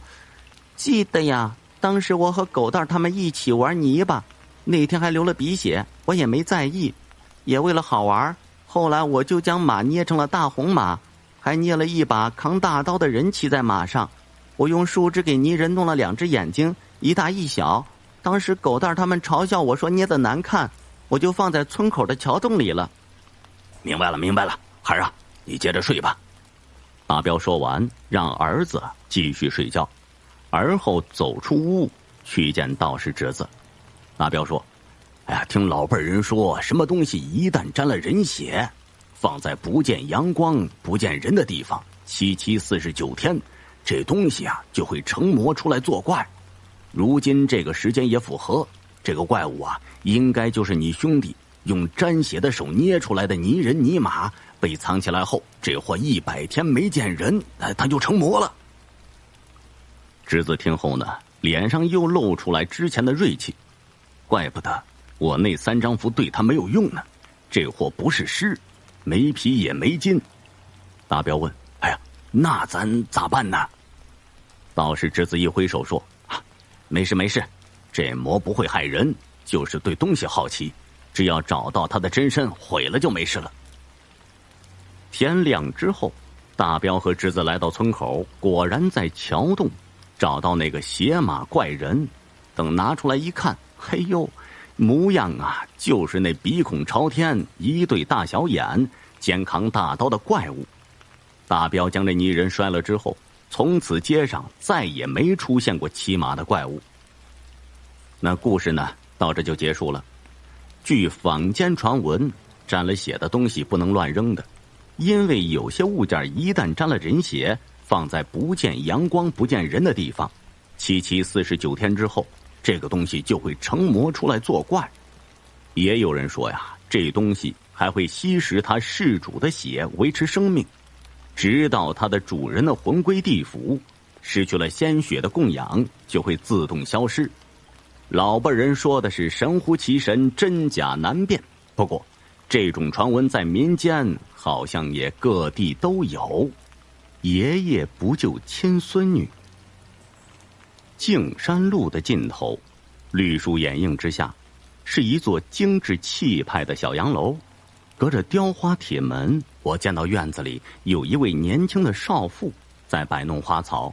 记得呀，当时我和狗蛋他们一起玩泥巴，那天还流了鼻血，我也没在意，也为了好玩，后来我就将马捏成了大红马，还捏了一把扛大刀的人骑在马上，我用树枝给泥人弄了2只眼睛，一大一小。当时狗蛋他们嘲笑我说捏得难看，我就放在村口的桥洞里了。”“明白了，明白了，孩儿啊，你接着睡吧。”大彪说完，让儿子继续睡觉，而后走出屋去见道士侄子。大彪说：“哎呀，听老辈人说，什么东西一旦沾了人血，放在不见阳光不见人的地方749天，这东西啊就会成魔出来作怪。如今这个时间也符合，这个怪物啊应该就是你兄弟用沾血的手捏出来的泥人泥马，被藏起来后，这货100天没见人，他就成魔了。”侄子听后呢，脸上又露出来之前的锐气，怪不得我那3张符对他没有用呢，这货不是尸，没皮也没筋。大彪问：“哎呀，那咱咋办呢？”道士侄子一挥手说：“啊，没事没事，这魔不会害人，就是对东西好奇，只要找到他的真身，毁了就没事了。”天亮之后，大彪和侄子来到村口，果然在桥洞找到那个血马怪人。等拿出来一看，嘿呦，模样啊就是那鼻孔朝天、一对大小眼、肩扛大刀的怪物。大彪将这泥人摔了之后，从此街上再也没出现过骑马的怪物。那故事呢，到这就结束了。据坊间传闻，沾了血的东西不能乱扔的，因为有些物件一旦沾了人血，放在不见阳光不见人的地方，749天之后，这个东西就会成魔出来作怪。也有人说呀，这东西还会吸食它事主的血维持生命，直到它的主人的魂归地府，失去了鲜血的供养，就会自动消失。老辈人说的是神乎其神，真假难辨。不过这种传闻在民间好像也各地都有。爷爷不救亲孙女。径山路的尽头，绿树掩映之下，是一座精致气派的小洋楼。隔着雕花铁门，我见到院子里有一位年轻的少妇在摆弄花草，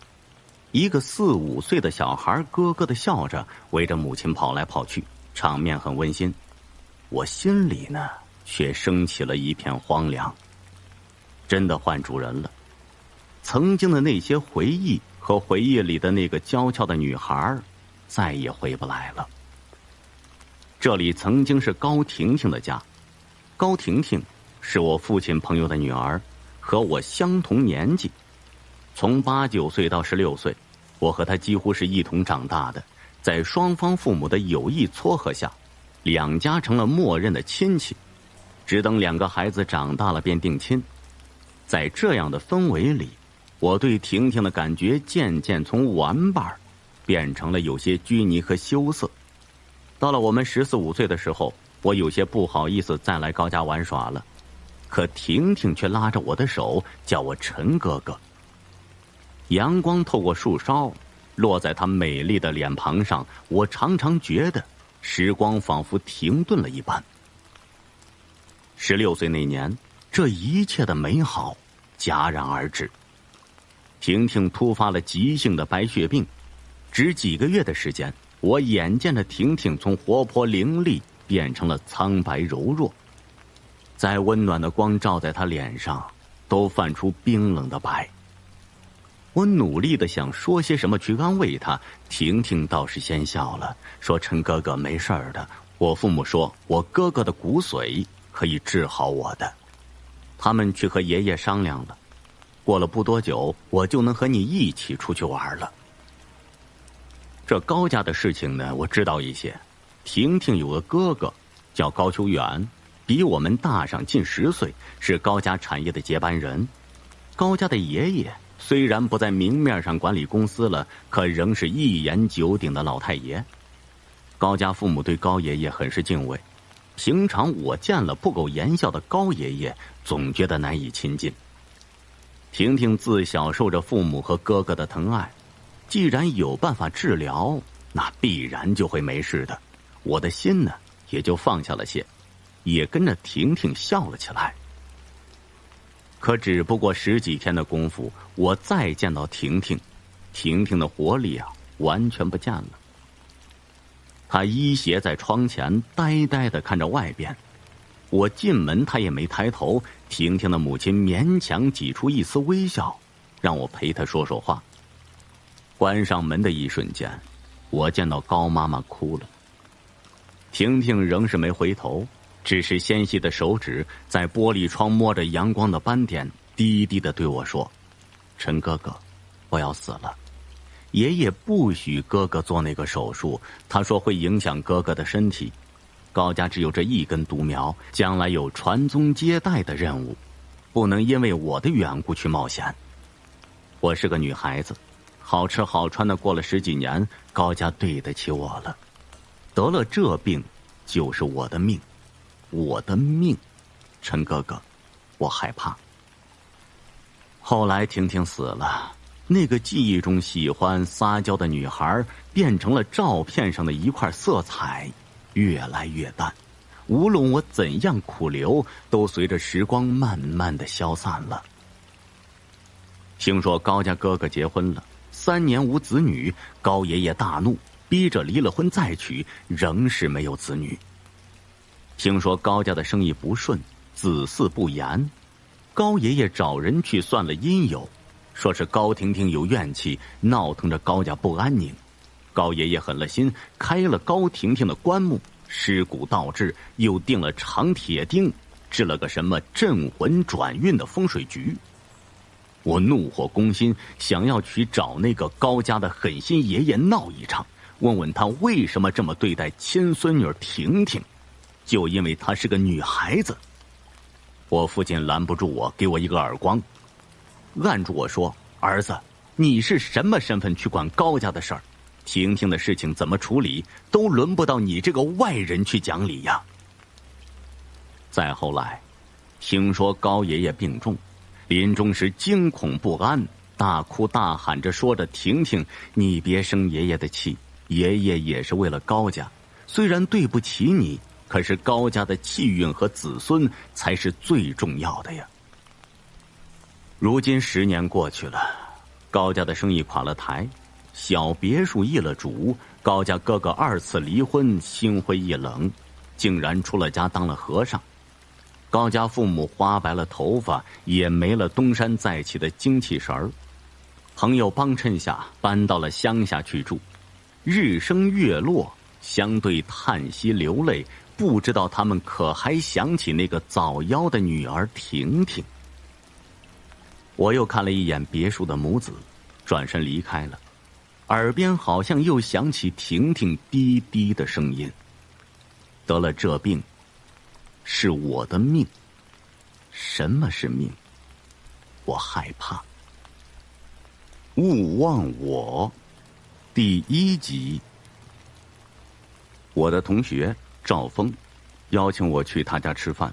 一个4、5岁的小孩咯咯地笑着，围着母亲跑来跑去，场面很温馨。我心里呢，却升起了一片荒凉。真的换主人了，曾经的那些回忆和回忆里的那个娇俏的女孩，再也回不来了。这里曾经是高婷婷的家，高婷婷是我父亲朋友的女儿，和我相同年纪，从8、9岁到16岁，我和他几乎是一同长大的，在双方父母的有意撮合下，两家成了默认的亲戚，只等两个孩子长大了便定亲。在这样的氛围里，我对婷婷的感觉渐渐从玩伴变成了有些拘泥和羞涩。到了我们14、15岁的时候，我有些不好意思再来高家玩耍了，可婷婷却拉着我的手叫我陈哥哥。阳光透过树梢落在她美丽的脸庞上，我常常觉得时光仿佛停顿了一般。16岁那年，这一切的美好戛然而止。婷婷突发了急性的白血病，只几个月的时间，我眼见着婷婷从活泼伶俐变成了苍白柔弱，在温暖的光照在她脸上，都泛出冰冷的白。我努力的想说些什么去安慰她，婷婷倒是先笑了，说：“陈哥哥没事的，我父母说我哥哥的骨髓可以治好我的，他们去和爷爷商量了，过了不多久，我就能和你一起出去玩了。”这高家的事情呢，我知道一些。婷婷有个哥哥叫高秋远，比我们大上近10岁，是高家产业的接班人。高家的爷爷虽然不在明面上管理公司了，可仍是一言九鼎的老太爷。高家父母对高爷爷很是敬畏，平常我见了不苟言笑的高爷爷，总觉得难以亲近。婷婷自小受着父母和哥哥的疼爱，既然有办法治疗，那必然就会没事的。我的心呢，也就放下了些，也跟着婷婷笑了起来。可只不过10几天的功夫，我再见到婷婷，婷婷的活力完全不见了。她依斜在窗前，呆呆地看着外边。我进门，她也没抬头。婷婷的母亲勉强挤出一丝微笑，让我陪她说说话。关上门的一瞬间，我见到高妈妈哭了。婷婷仍是没回头，只是纤细的手指在玻璃窗摸着阳光的斑点，低低地对我说：“陈哥哥，我要死了。爷爷不许哥哥做那个手术，他说会影响哥哥的身体。高家只有这一根独苗，将来有传宗接代的任务，不能因为我的缘故去冒险。我是个女孩子，好吃好穿的过了10几年，高家对得起我了。得了这病，就是我的命，我的命，陈哥哥，我害怕。”后来婷婷死了，那个记忆中喜欢撒娇的女孩变成了照片上的一块色彩，越来越淡。无论我怎样苦留，都随着时光慢慢的消散了。听说高家哥哥结婚了，3年无子女，高爷爷大怒，逼着离了婚再娶，仍是没有子女。听说高家的生意不顺，子嗣不言，高爷爷找人去算了阴由，说是高婷婷有怨气，闹腾着高家不安宁。高爷爷狠了心，开了高婷婷的棺木，尸骨倒置，又钉了长铁钉，制了个什么镇魂转运的风水局。我怒火攻心，想要去找那个高家的狠心爷爷闹一场，问问他为什么这么对待亲孙女婷婷，就因为她是个女孩子。我父亲拦不住我，给我一个耳光，按住我说：“儿子，你是什么身份去管高家的事儿？婷婷的事情怎么处理，都轮不到你这个外人去讲理呀。”再后来，听说高爷爷病重，临终时惊恐不安，大哭大喊着说着：“婷婷，你别生爷爷的气，爷爷也是为了高家，虽然对不起你，可是高家的气运和子孙才是最重要的呀。”如今10年过去了，高家的生意垮了台，小别墅易了主，高家哥哥2次离婚，心灰意冷，竟然出了家当了和尚。高家父母花白了头发，也没了东山再起的精气神儿。朋友帮衬下，搬到了乡下去住，日升月落，相对叹息流泪，不知道他们可还想起那个早夭的女儿婷婷。我又看了一眼别墅的母子，转身离开了。耳边好像又响起婷婷滴滴的声音。得了这病，是我的命。什么是命？我害怕。勿忘我，第1集。我的同学赵峰邀请我去他家吃饭，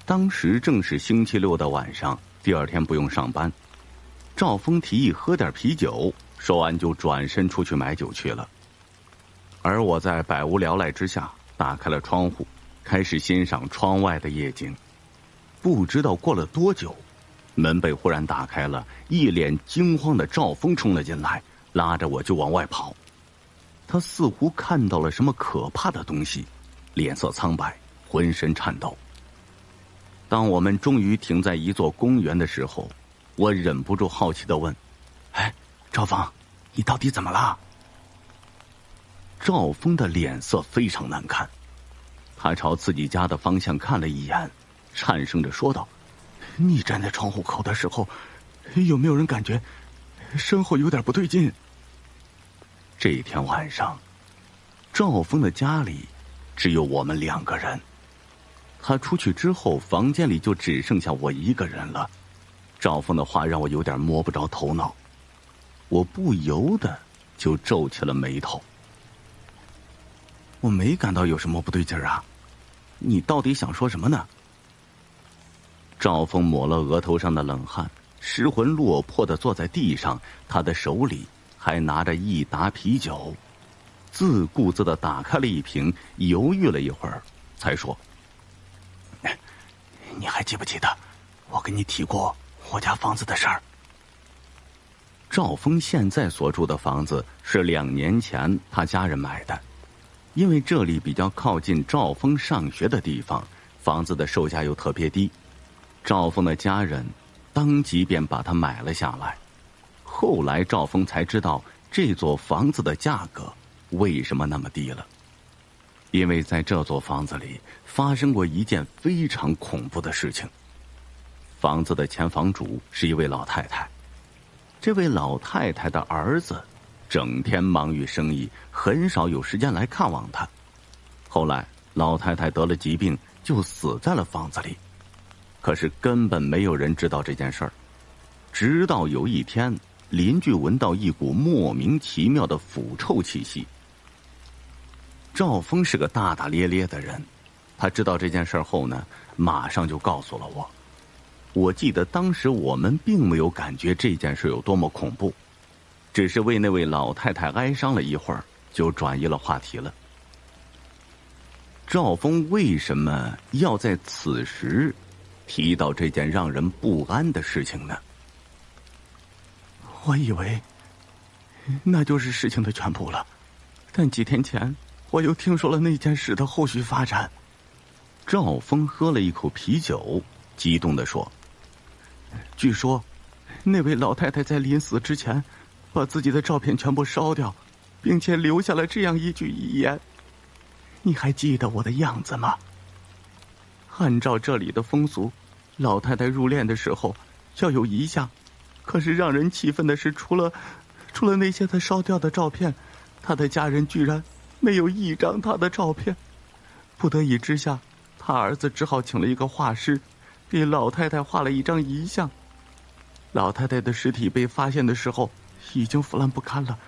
当时正是星期六的晚上，第二天不用上班。赵峰提议喝点啤酒，说完就转身出去买酒去了。而我在百无聊赖之下，打开了窗户，开始欣赏窗外的夜景。不知道过了多久，门被忽然打开了，一脸惊慌的赵峰冲了进来，拉着我就往外跑。他似乎看到了什么可怕的东西，脸色苍白，浑身颤抖。当我们终于停在一座公园的时候，我忍不住好奇地问：哎，赵峰，你到底怎么了？赵峰的脸色非常难看，他朝自己家的方向看了一眼，颤声着说道：你站在窗户口的时候，有没有人感觉身后有点不对劲？这天晚上，赵峰的家里只有我们2个人。他出去之后，房间里就只剩下我一个人了。赵峰的话让我有点摸不着头脑，我不由得就皱起了眉头。我没感到有什么不对劲啊，你到底想说什么呢？赵峰抹了额头上的冷汗，失魂落魄地坐在地上，他的手里还拿着一打啤酒，自顾自地打开了一瓶，犹豫了一会儿，才说：你还记不记得我跟你提过我家房子的事儿？赵峰现在所住的房子是2年前他家人买的，因为这里比较靠近赵峰上学的地方，房子的售价又特别低，赵峰的家人当即便把它买了下来。后来赵峰才知道这座房子的价格为什么那么低了，因为在这座房子里发生过一件非常恐怖的事情。房子的前房主是一位老太太，这位老太太的儿子整天忙于生意，很少有时间来看望她。后来老太太得了疾病，就死在了房子里，可是根本没有人知道这件事儿。直到有一天，邻居闻到一股莫名其妙的腐臭气息。赵峰是个大大咧咧的人，他知道这件事后呢，马上就告诉了我。我记得当时我们并没有感觉这件事有多么恐怖，只是为那位老太太哀伤了一会儿，就转移了话题了。赵峰为什么要在此时提到这件让人不安的事情呢？我以为那就是事情的全部了，但几天前我又听说了那件事的后续发展。赵峰喝了一口啤酒，激动地说：据说那位老太太在临死之前把自己的照片全部烧掉，并且留下了这样一句遗言：你还记得我的样子吗？按照这里的风俗，老太太入殓的时候要有遗像，可是让人气愤的是，除了那些她烧掉的照片，她的家人居然没有一张她的照片。不得已之下，他儿子只好请了一个画师，给老太太画了一张遗像。老太太的尸体被发现的时候已经腐烂不堪了，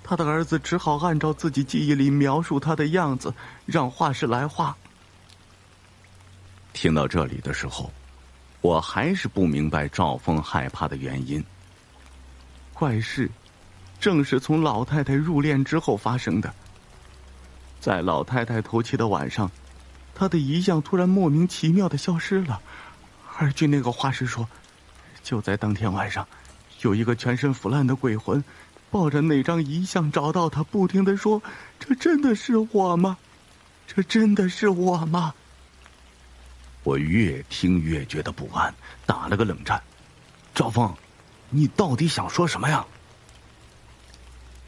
他的儿子只好按照自己记忆里描述她的样子，让画师来画。听到这里的时候，我还是不明白赵峰害怕的原因。怪事正是从老太太入殓之后发生的。在老太太头七的晚上，她的遗像突然莫名其妙地消失了，而据那个画师说，就在当天晚上，有一个全身腐烂的鬼魂抱着那张遗像找到她，不停地说：这真的是我吗？这真的是我吗？我越听越觉得不安，打了个冷战。赵峰，你到底想说什么呀？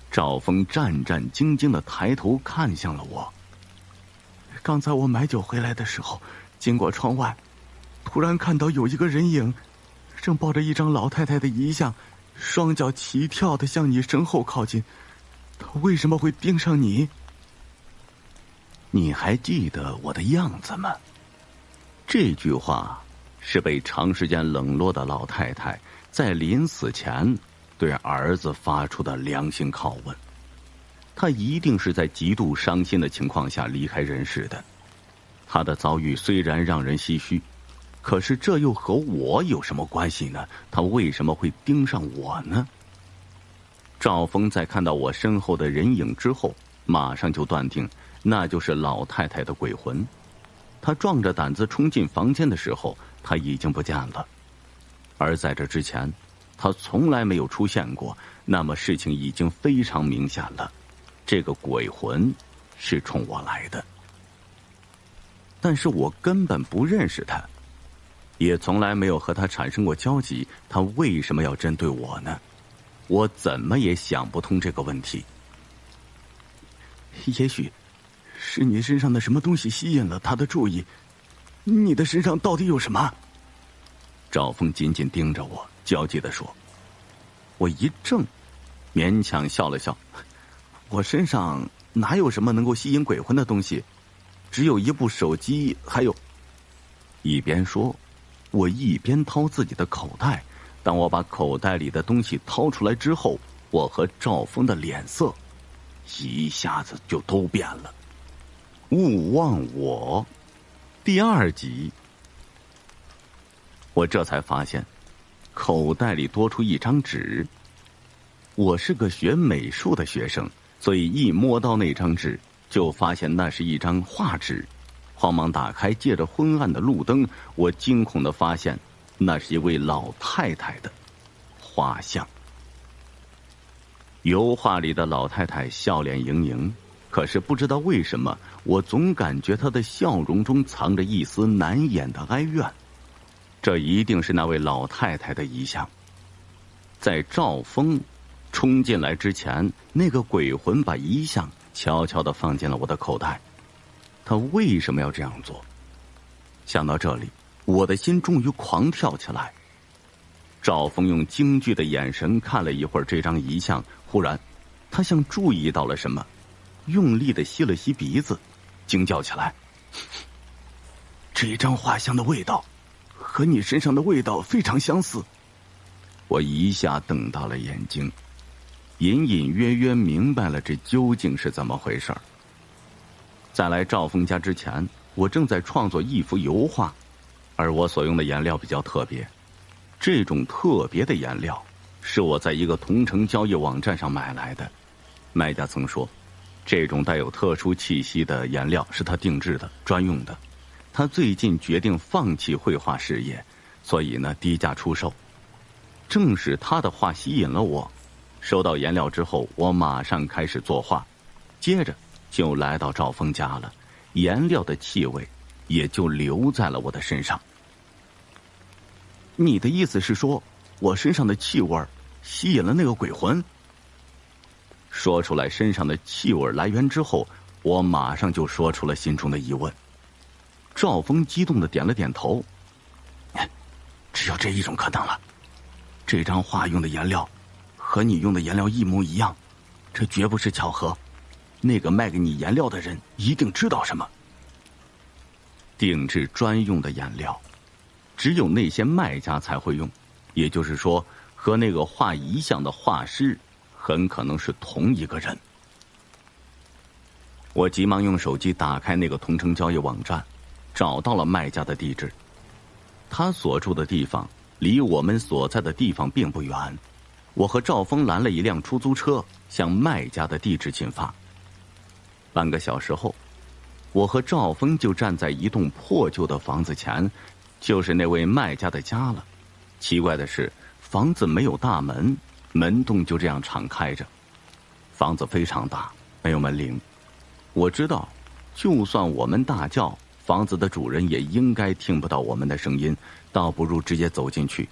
赵峰战战兢兢地抬头看向了我。刚才我买酒回来的时候，经过窗外，突然看到有一个人影正抱着一张老太太的遗像，双脚齐跳地向你身后靠近。他为什么会盯上你？你还记得我的样子吗？这句话是被长时间冷落的老太太在临死前对儿子发出的良心拷问。她一定是在极度伤心的情况下离开人世的。她的遭遇虽然让人唏嘘，可是这又和我有什么关系呢？她为什么会盯上我呢？赵峰在看到我身后的人影之后，马上就断定那就是老太太的鬼魂。他壮着胆子冲进房间的时候，她已经不见了。而在这之前，她从来没有出现过，那么事情已经非常明显了，这个鬼魂是冲我来的。但是我根本不认识她，也从来没有和她产生过交集，她为什么要针对我呢？我怎么也想不通这个问题。也许是你身上的什么东西吸引了他的注意，你的身上到底有什么？赵峰紧紧盯着我，焦急地说。我一怔，勉强笑了笑，我身上哪有什么能够吸引鬼魂的东西，只有一部手机，还有……一边说，我一边掏自己的口袋。当我把口袋里的东西掏出来之后，我和赵峰的脸色一下子就都变了。勿忘我第2集，我这才发现口袋里多出一张纸。我是个学美术的学生，所以一摸到那张纸就发现那是一张画纸。慌忙打开，借着昏暗的路灯，我惊恐地发现那是一位老太太的画像。油画里的老太太笑脸盈盈，可是不知道为什么，我总感觉她的笑容中藏着一丝难掩的哀怨。这一定是那位老太太的遗像。在赵峰冲进来之前，那个鬼魂把遗像悄悄地放进了我的口袋。他为什么要这样做？想到这里，我的心终于狂跳起来。赵峰用惊惧的眼神看了一会儿这张遗像，忽然他像注意到了什么，用力地吸了吸鼻子，惊叫起来。这张画像的味道和你身上的味道非常相似。我一下瞪大了眼睛，隐隐约约明白了这究竟是怎么回事。在来赵峰家之前，我正在创作一幅油画，而我所用的颜料比较特别。这种特别的颜料是我在一个同城交易网站上买来的。卖家曾说，这种带有特殊气息的颜料是他定制的，专用的。他最近决定放弃绘画事业，所以呢低价出售。正是他的画吸引了我，收到颜料之后，我马上开始作画，接着就来到赵峰家了，颜料的气味也就留在了我的身上。你的意思是说，我身上的气味吸引了那个鬼魂？说出来身上的气味来源之后，我马上就说出了心中的疑问。赵峰激动地点了点头，只有这一种可能了。这张画用的颜料和你用的颜料一模一样，这绝不是巧合。那个卖给你颜料的人一定知道什么。定制专用的颜料只有那些卖家才会用，也就是说，和那个画遗像的画师很可能是同一个人。我急忙用手机打开那个同城交易网站，找到了卖家的地址。他所住的地方离我们所在的地方并不远。我和赵峰拦了一辆出租车，向卖家的地址进发。半个小时后，我和赵峰就站在一栋破旧的房子前，就是那位卖家的家了。奇怪的是，房子没有大门，门洞就这样敞开着。房子非常大，没有门铃。我知道，就算我们大叫，房子的主人也应该听不到我们的声音，倒不如直接走进去。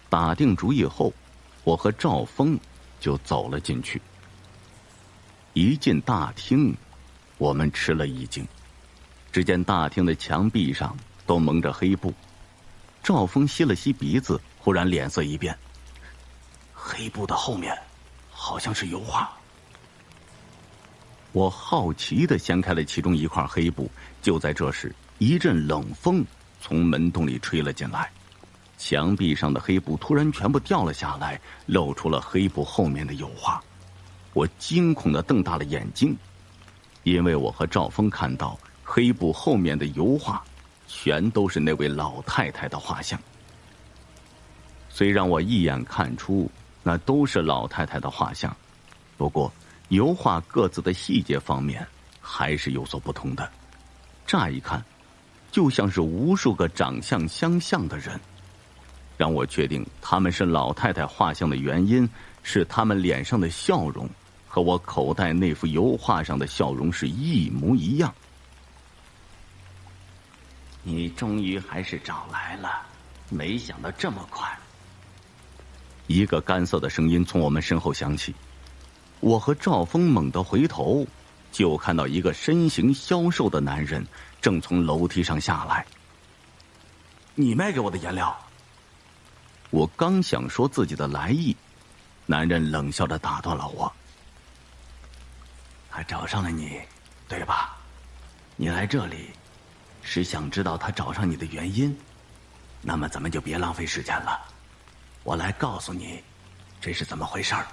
打定主意后，我和赵峰就走了进去。一进大厅，我们吃了一惊。只见大厅的墙壁上都蒙着黑布。赵峰吸了吸鼻子，忽然脸色一变，黑布的后面好像是油画。我好奇地掀开了其中一块黑布，就在这时，一阵冷风从门洞里吹了进来，墙壁上的黑布突然全部掉了下来，露出了黑布后面的油画。我惊恐地瞪大了眼睛，因为我和赵峰看到黑布后面的油画全都是那位老太太的画像。虽然我一眼看出那都是老太太的画像，不过油画各自的细节方面还是有所不同的，乍一看就像是无数个长相相像的人。让我确定他们是老太太画像的原因是他们脸上的笑容和我口袋那幅油画上的笑容是一模一样。你终于还是找来了，没想到这么快。一个干涩的声音从我们身后响起，我和赵峰猛地回头，就看到一个身形消瘦的男人正从楼梯上下来。你卖给我的颜料？我刚想说自己的来意，男人冷笑着打断了我。他找上了你，对吧？你来这里是想知道他找上你的原因，那么咱们就别浪费时间了，我来告诉你这是怎么回事儿。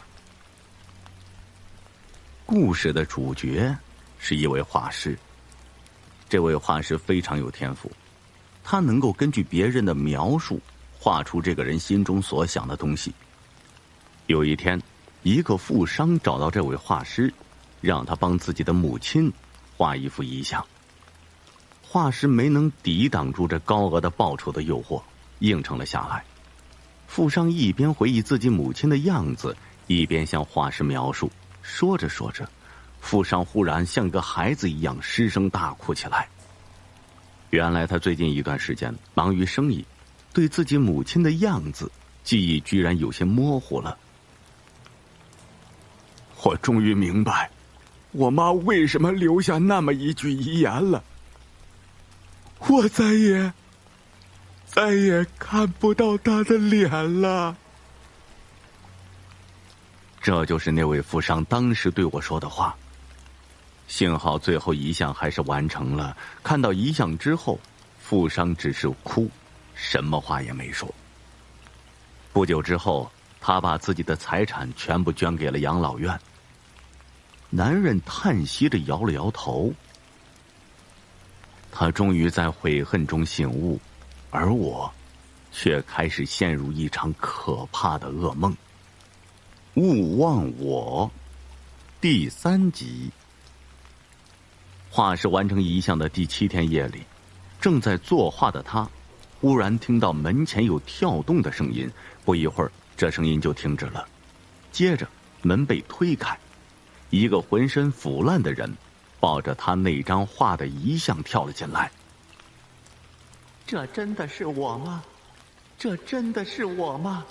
故事的主角是一位画师，这位画师非常有天赋，他能够根据别人的描述画出这个人心中所想的东西。有一天，一个富商找到这位画师，让他帮自己的母亲画一幅遗像。画师没能抵挡住这高额的报酬的诱惑，应承了下来。富商一边回忆自己母亲的样子，一边向画师描述。说着说着，富商忽然像个孩子一样失声大哭起来。原来他最近一段时间忙于生意，对自己母亲的样子记忆居然有些模糊了。我终于明白我妈为什么留下那么一句遗言了。我再也看不到她的脸了。这就是那位富商当时对我说的话。幸好最后遗像还是完成了，看到遗像之后，富商只是哭，什么话也没说。不久之后，他把自己的财产全部捐给了养老院。男人叹息着摇了摇头。他终于在悔恨中醒悟，而我却开始陷入一场可怕的噩梦。勿忘我，第3集。画师完成遗像的第7天夜里，正在作画的他忽然听到门前有跳动的声音，不一会儿这声音就停止了。接着门被推开，一个浑身腐烂的人抱着他那张画的遗像跳了进来。这真的是我吗？这真的是我吗？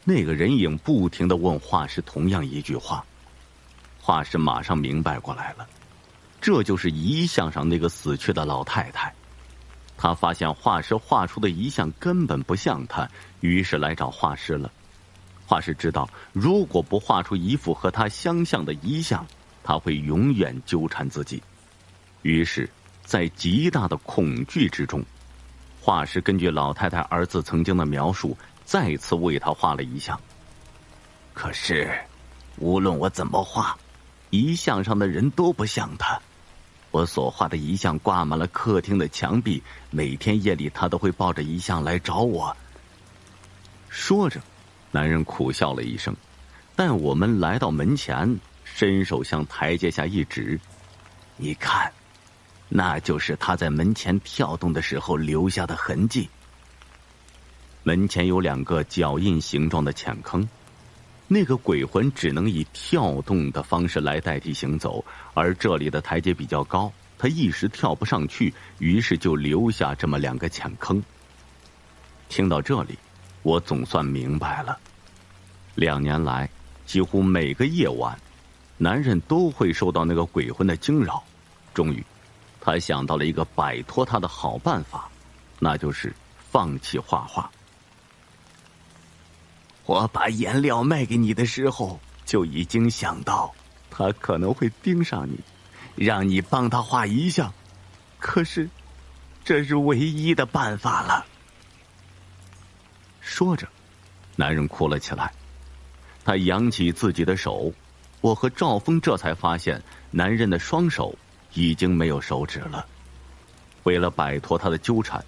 那个人影不停地问画师同样一句话。画师马上明白过来了，这就是遗像上那个死去的老太太。他发现画师画出的遗像根本不像他，于是来找画师了。画师知道，如果不画出一幅和他相像的遗像，他会永远纠缠自己。于是在极大的恐惧之中，画师根据老太太儿子曾经的描述，再次为他画了遗像。可是无论我怎么画，遗像上的人都不像他。我所画的遗像挂满了客厅的墙壁，每天夜里他都会抱着遗像来找我。说着，男人苦笑了一声，但我们来到门前，伸手向台阶下一指，你看，那就是他在门前跳动的时候留下的痕迹。门前有2个脚印形状的浅坑，那个鬼魂只能以跳动的方式来代替行走，而这里的台阶比较高，他一时跳不上去，于是就留下这么2个浅坑。听到这里，我总算明白了。2年来，几乎每个夜晚，男人都会受到那个鬼魂的惊扰。终于，他想到了一个摆脱他的好办法，那就是放弃画画。我把颜料卖给你的时候，就已经想到他可能会盯上你，让你帮他画遗像，可是这是唯一的办法了。说着，男人哭了起来，他扬起自己的手，我和赵峰这才发现男人的双手已经没有手指了。为了摆脱他的纠缠，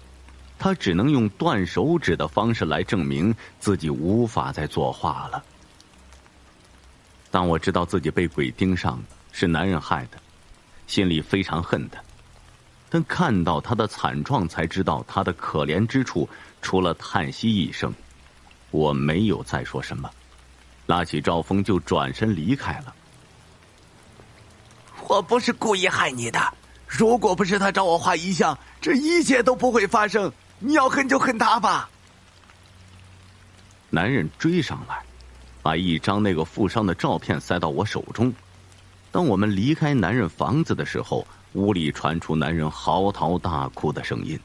他只能用断手指的方式来证明自己无法再作画了。当我知道自己被鬼盯上是男人害的，心里非常恨他，但看到他的惨状才知道他的可怜之处，除了叹息一声，我没有再说什么，拉起赵峰就转身离开了。我不是故意害你的，如果不是他找我画遗像，这一切都不会发生。你要恨就恨他吧。男人追上来，把一张那个富商的照片塞到我手中。当我们离开男人房子的时候，屋里传出男人嚎啕大哭的声音。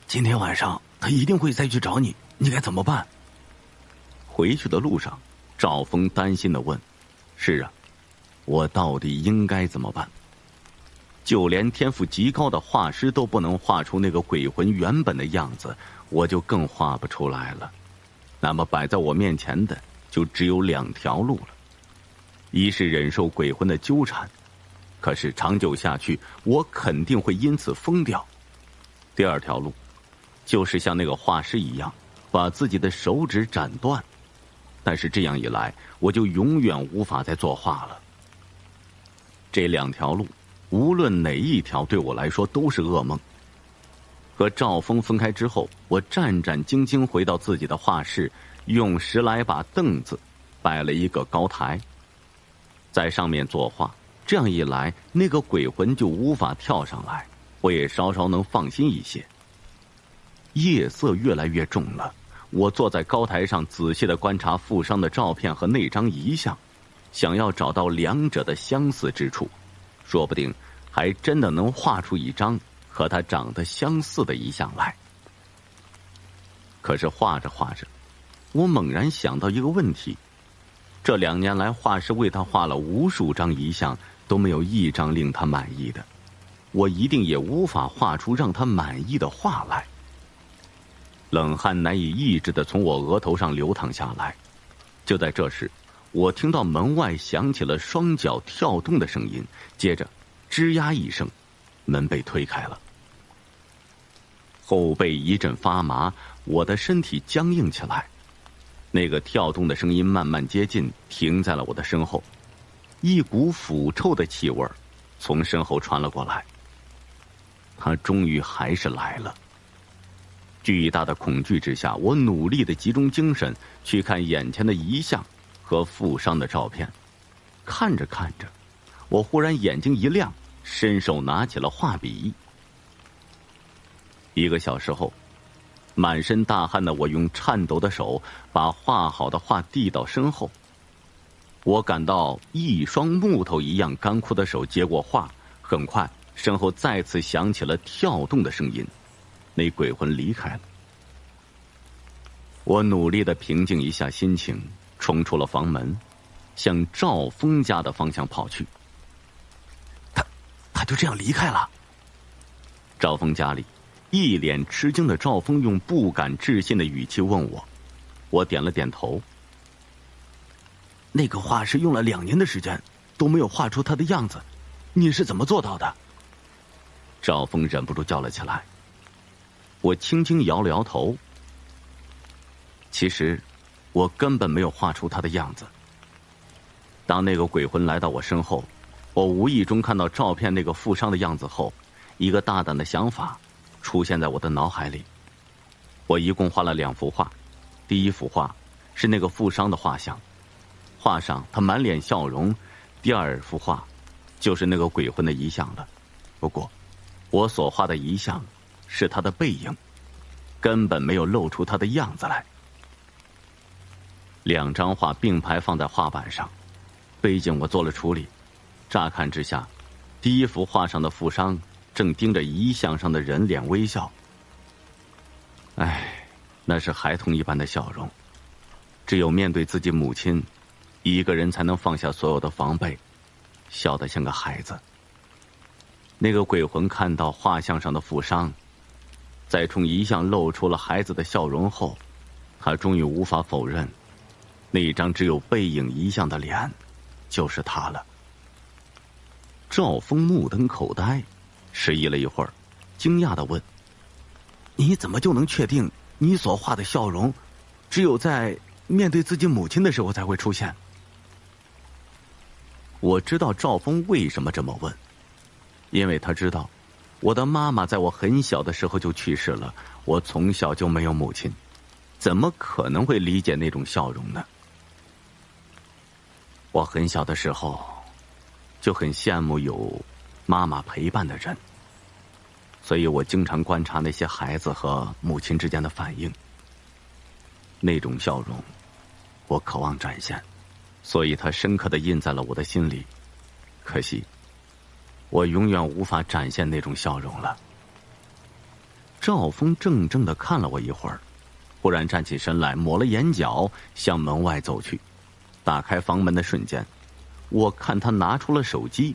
今天晚上他一定会再去找你，你该怎么办？回去的路上，赵峰担心地问：是啊，我到底应该怎么办？就连天赋极高的画师都不能画出那个鬼魂原本的样子，我就更画不出来了。那么摆在我面前的就只有两条路了，一是忍受鬼魂的纠缠，可是长久下去我肯定会因此疯掉。第二条路就是像那个画师一样把自己的手指斩断，但是这样一来我就永远无法再作画了。这两条路无论哪一条对我来说都是噩梦。和赵峰分开之后，我战战兢兢回到自己的画室，用10来把凳子摆了一个高台，在上面作画。这样一来，那个鬼魂就无法跳上来，我也稍稍能放心一些。夜色越来越重了，我坐在高台上仔细地观察富商的照片和那张遗像，想要找到两者的相似之处，说不定还真的能画出一张和他长得相似的遗像来。可是画着画着，我猛然想到一个问题，这2年来画师为他画了无数张遗像，都没有一张令他满意的，我一定也无法画出让他满意的画来。冷汗难以抑制地从我额头上流淌下来。就在这时，我听到门外响起了双脚跳动的声音，接着吱呀一声，门被推开了。后背一阵发麻，我的身体僵硬起来。那个跳动的声音慢慢接近，停在了我的身后。一股腐臭的气味从身后传了过来。他终于还是来了。巨大的恐惧之下，我努力地集中精神去看眼前的遗像和富商的照片。看着看着，我忽然眼睛一亮，伸手拿起了画笔。1个小时后，满身大汗的我用颤抖的手把画好的画递到身后。我感到一双木头一样干枯的手接过画，很快身后再次响起了跳动的声音，那鬼魂离开了。我努力地平静一下心情，冲出了房门，向赵峰家的方向跑去。他就这样离开了。赵峰家里，一脸吃惊的赵峰用不敢置信的语气问我，我点了点头。那个画师用了2年的时间都没有画出他的样子，你是怎么做到的？赵峰忍不住叫了起来。我轻轻摇了摇头。其实我根本没有画出他的样子。当那个鬼魂来到我身后，我无意中看到照片那个富商的样子后，一个大胆的想法出现在我的脑海里。我一共画了2幅画。第1幅画是那个富商的画像，画上他满脸笑容。第2幅画就是那个鬼魂的遗像了。不过我所画的遗像是他的背影，根本没有露出他的样子来。2张画并排放在画板上，背景我做了处理。乍看之下，第1幅画上的富商正盯着遗像上的人脸微笑。那是孩童一般的笑容，只有面对自己母亲一个人才能放下所有的防备，笑得像个孩子。那个鬼魂看到画像上的富商，在冲遗像露出了孩子的笑容后，他终于无法否认，那张只有背影遗像的脸就是他了。赵峰目瞪口呆，迟疑了一会儿，惊讶地问：“你怎么就能确定你所画的笑容只有在面对自己母亲的时候才会出现？”我知道赵峰为什么这么问，因为他知道我的妈妈在我很小的时候就去世了，我从小就没有母亲，怎么可能会理解那种笑容呢？我很小的时候就很羡慕有妈妈陪伴的人，所以我经常观察那些孩子和母亲之间的反应。那种笑容我渴望展现，所以它深刻地印在了我的心里。可惜我永远无法展现那种笑容了。赵峰怔怔地看了我一会儿，忽然站起身来，抹了眼角，向门外走去。打开房门的瞬间，我看他拿出了手机。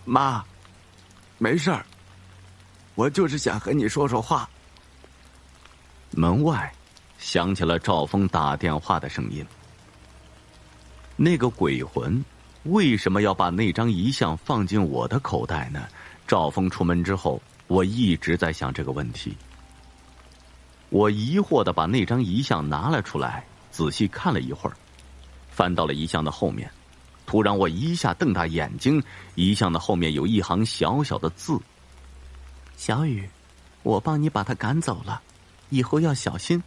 妈，没事儿，我就是想和你说说话。门外响起了赵峰打电话的声音。那个鬼魂为什么要把那张遗像放进我的口袋呢？赵峰出门之后，我一直在想这个问题。我疑惑地把那张遗像拿了出来，仔细看了一会儿，翻到了遗像的后面。突然我一下瞪大眼睛，遗像的后面有一行小小的字：小雨，我帮你把他赶走了，以后要小心。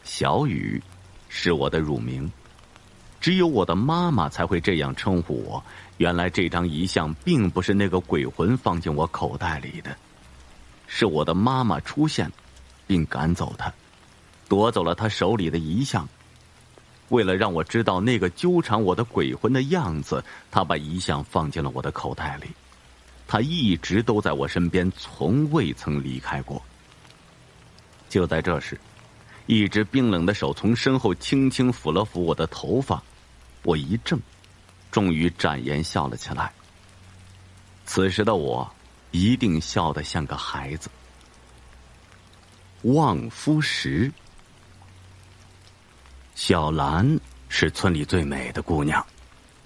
小雨是我的乳名，只有我的妈妈才会这样称呼我。原来这张遗像并不是那个鬼魂放进我口袋里的，是我的妈妈出现并赶走他，夺走了他手里的遗像。为了让我知道那个纠缠我的鬼魂的样子，他把遗像放进了我的口袋里。他一直都在我身边，从未曾离开过。就在这时，一只冰冷的手从身后轻轻抚了抚我的头发，我一怔，终于展颜笑了起来。此时的我一定笑得像个孩子。望夫石。小兰是村里最美的姑娘，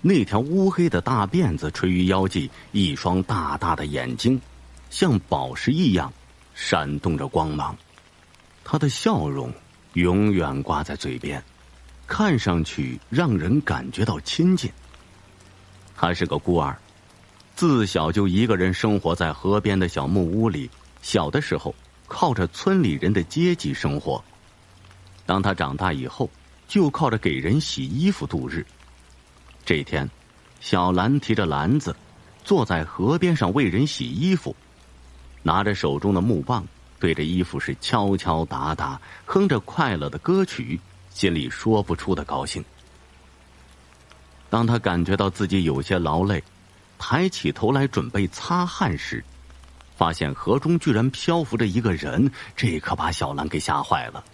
那条乌黑的大辫子垂于腰际，一双大大的眼睛像宝石一样闪动着光芒。她的笑容永远挂在嘴边，看上去让人感觉到亲近。她是个孤儿，自小就一个人生活在河边的小木屋里，小的时候靠着村里人的接济生活。当她长大以后，就靠着给人洗衣服度日。这天，小兰提着篮子坐在河边上为人洗衣服，拿着手中的木棒对着衣服是敲敲打打，哼着快乐的歌曲，心里说不出的高兴。当他感觉到自己有些劳累，抬起头来准备擦汗时，发现河中居然漂浮着一个人，这可把小兰给吓坏了。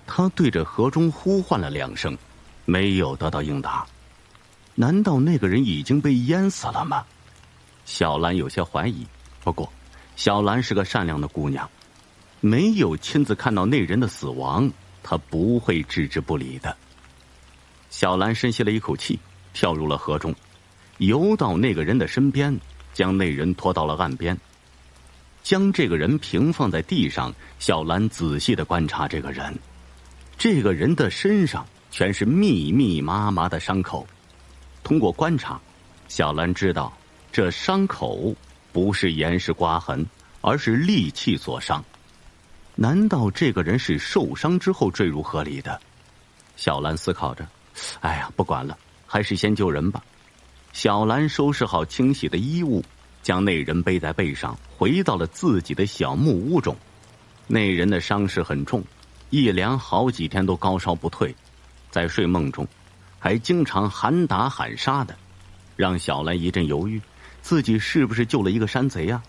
他对着河中呼唤了2声，没有得到应答。难道那个人已经被淹死了吗？小兰有些怀疑。不过小兰是个善良的姑娘，没有亲自看到那人的死亡，她不会置之不理的。小兰深吸了一口气，跳入了河中，游到那个人的身边，将那人拖到了岸边。将这个人平放在地上，小兰仔细地观察这个人。这个人的身上全是密密麻麻的伤口，通过观察，小兰知道这伤口不是岩石刮痕，而是利器所伤。难道这个人是受伤之后坠入河里的？小兰思考着，哎呀，不管了，还是先救人吧。小兰收拾好清洗的衣物，将那人背在背上，回到了自己的小木屋中。那人的伤势很重，一连好几天都高烧不退，在睡梦中还经常喊打喊杀的，让小兰一阵犹豫，自己是不是救了一个山贼啊？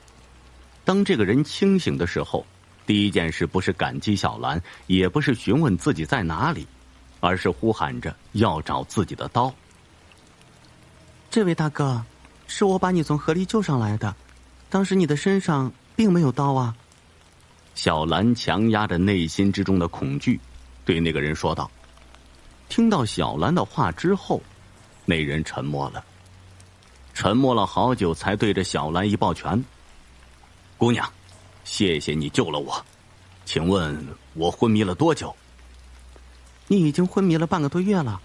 当这个人清醒的时候，第一件事不是感激小兰，也不是询问自己在哪里，而是呼喊着要找自己的刀。这位大哥，是我把你从河里救上来的，当时你的身上并没有刀啊。小兰强压着内心之中的恐惧，对那个人说道。听到小兰的话之后，那人沉默了，沉默了好久，才对着小兰一抱拳：“姑娘，谢谢你救了我，请问我昏迷了多久？”“你已经昏迷了半个多月了。”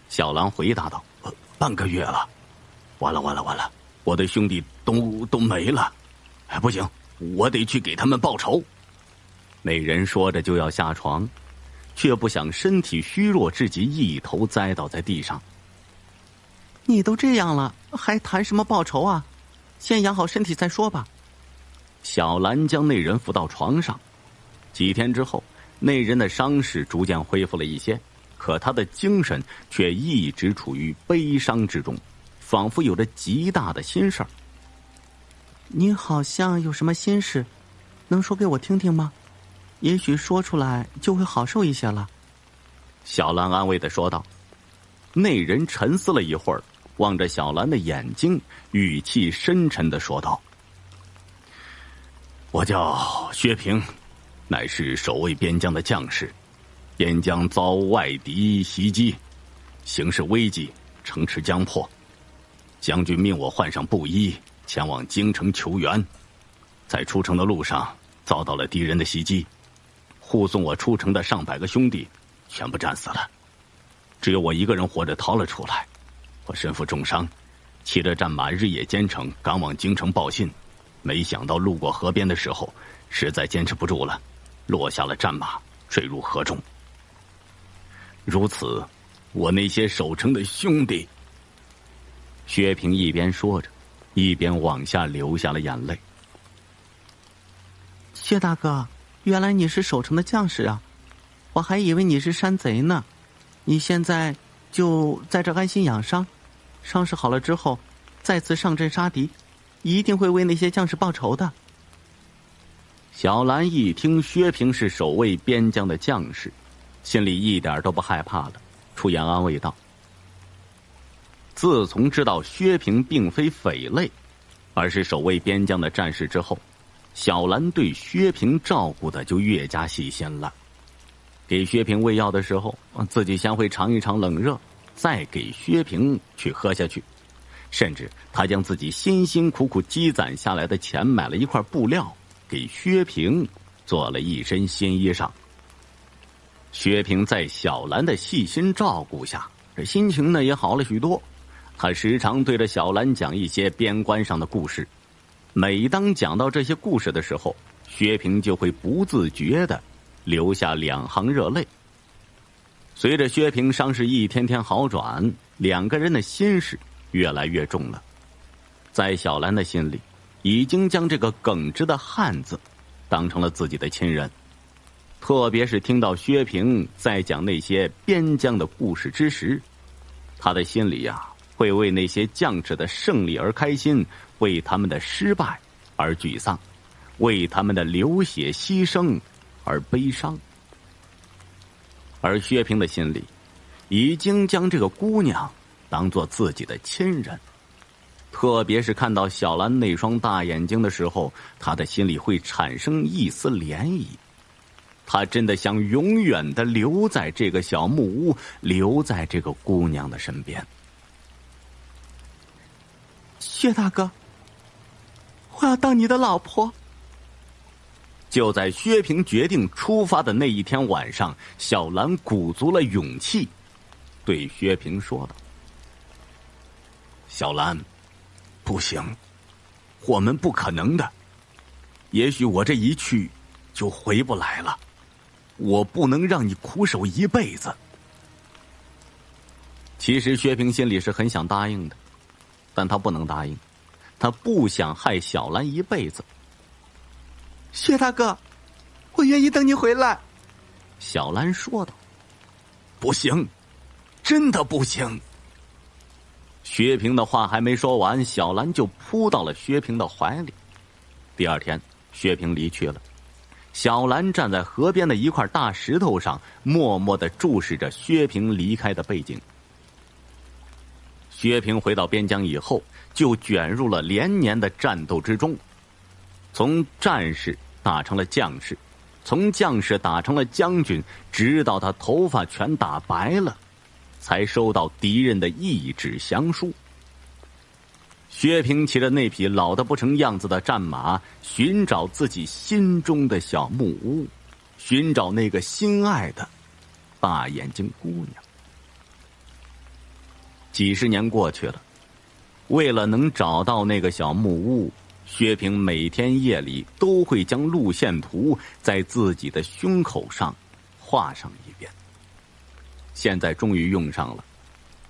小兰回答道。半个月了，完了，我的兄弟都没了，不行，我得去给他们报仇。那人说着就要下床，却不想身体虚弱至极，一头栽倒在地上。“你都这样了，还谈什么报仇啊？先养好身体再说吧。”小兰将那人扶到床上。几天之后，那人的伤势逐渐恢复了一些，可他的精神却一直处于悲伤之中，仿佛有着极大的心事儿。“你好像有什么心事，能说给我听听吗？也许说出来就会好受一些了。”小兰安慰地说道。那人沉思了一会儿，望着小兰的眼睛，语气深沉地说道：“我叫薛平，乃是守卫边疆的将士。边疆遭外敌袭击，形势危急，城池将破。将军命我换上布衣，前往京城求援。在出城的路上，遭到了敌人的袭击，护送我出城的上百个兄弟全部战死了，只有我一个人活着逃了出来。我身负重伤，骑着战马日夜兼程，赶往京城报信。没想到路过河边的时候，实在坚持不住了，落下了战马，坠入河中。如此，我那些守城的兄弟……”薛平一边说着，一边往下流下了眼泪。“薛大哥，原来你是守城的将士啊，我还以为你是山贼呢。你现在就在这安心养伤，伤势好了之后，再次上阵杀敌，一定会为那些将士报仇的。”小兰一听薛平是守卫边疆的将士，心里一点都不害怕了，出言安慰道：“自从知道薛平并非匪类，而是守卫边疆的战士之后，小兰对薛平照顾的就越加细心了。给薛平喂药的时候，自己先会尝一尝冷热，再给薛平去喝下去。甚至他将自己辛辛苦苦积攒下来的钱买了一块布料，给薛平做了一身新衣裳。薛平在小兰的细心照顾下，这心情呢也好了许多。他时常对着小兰讲一些边关上的故事，每当讲到这些故事的时候，薛平就会不自觉地流下2行热泪。随着薛平伤势一天天好转，两个人的心事越来越重了。在小兰的心里，已经将这个耿直的汉子当成了自己的亲人。特别是听到薛平在讲那些边疆的故事之时，他的心里会为那些将士的胜利而开心，为他们的失败而沮丧，为他们的流血牺牲而悲伤。而薛平的心里已经将这个姑娘当作自己的亲人，特别是看到小兰那双大眼睛的时候，他的心里会产生一丝涟漪。他真的想永远的留在这个小木屋，留在这个姑娘的身边。“薛大哥，我要当你的老婆。”就在薛平决定出发的那一天晚上，小兰鼓足了勇气，对薛平说道：“小兰，不行，我们不可能的。也许我这一去就回不来了，我不能让你苦守一辈子。”其实薛平心里是很想答应的，但他不能答应，他不想害小兰一辈子。“薛大哥，我愿意等你回来。”小兰说道。“不行，真的不行。”薛平的话还没说完，小兰就扑到了薛平的怀里。第二天，薛平离去了。小兰站在河边的一块大石头上，默默地注视着薛平离开的背景。薛平回到边疆以后，就卷入了连年的战斗之中，从战士打成了将士，从将士打成了将军，直到他头发全打白了，才收到敌人的一纸降书。薛平骑着那匹老得不成样子的战马，寻找自己心中的小木屋，寻找那个心爱的大眼睛姑娘。几十年过去了，为了能找到那个小木屋，薛平每天夜里都会将路线图在自己的胸口上画上一遍。现在终于用上了，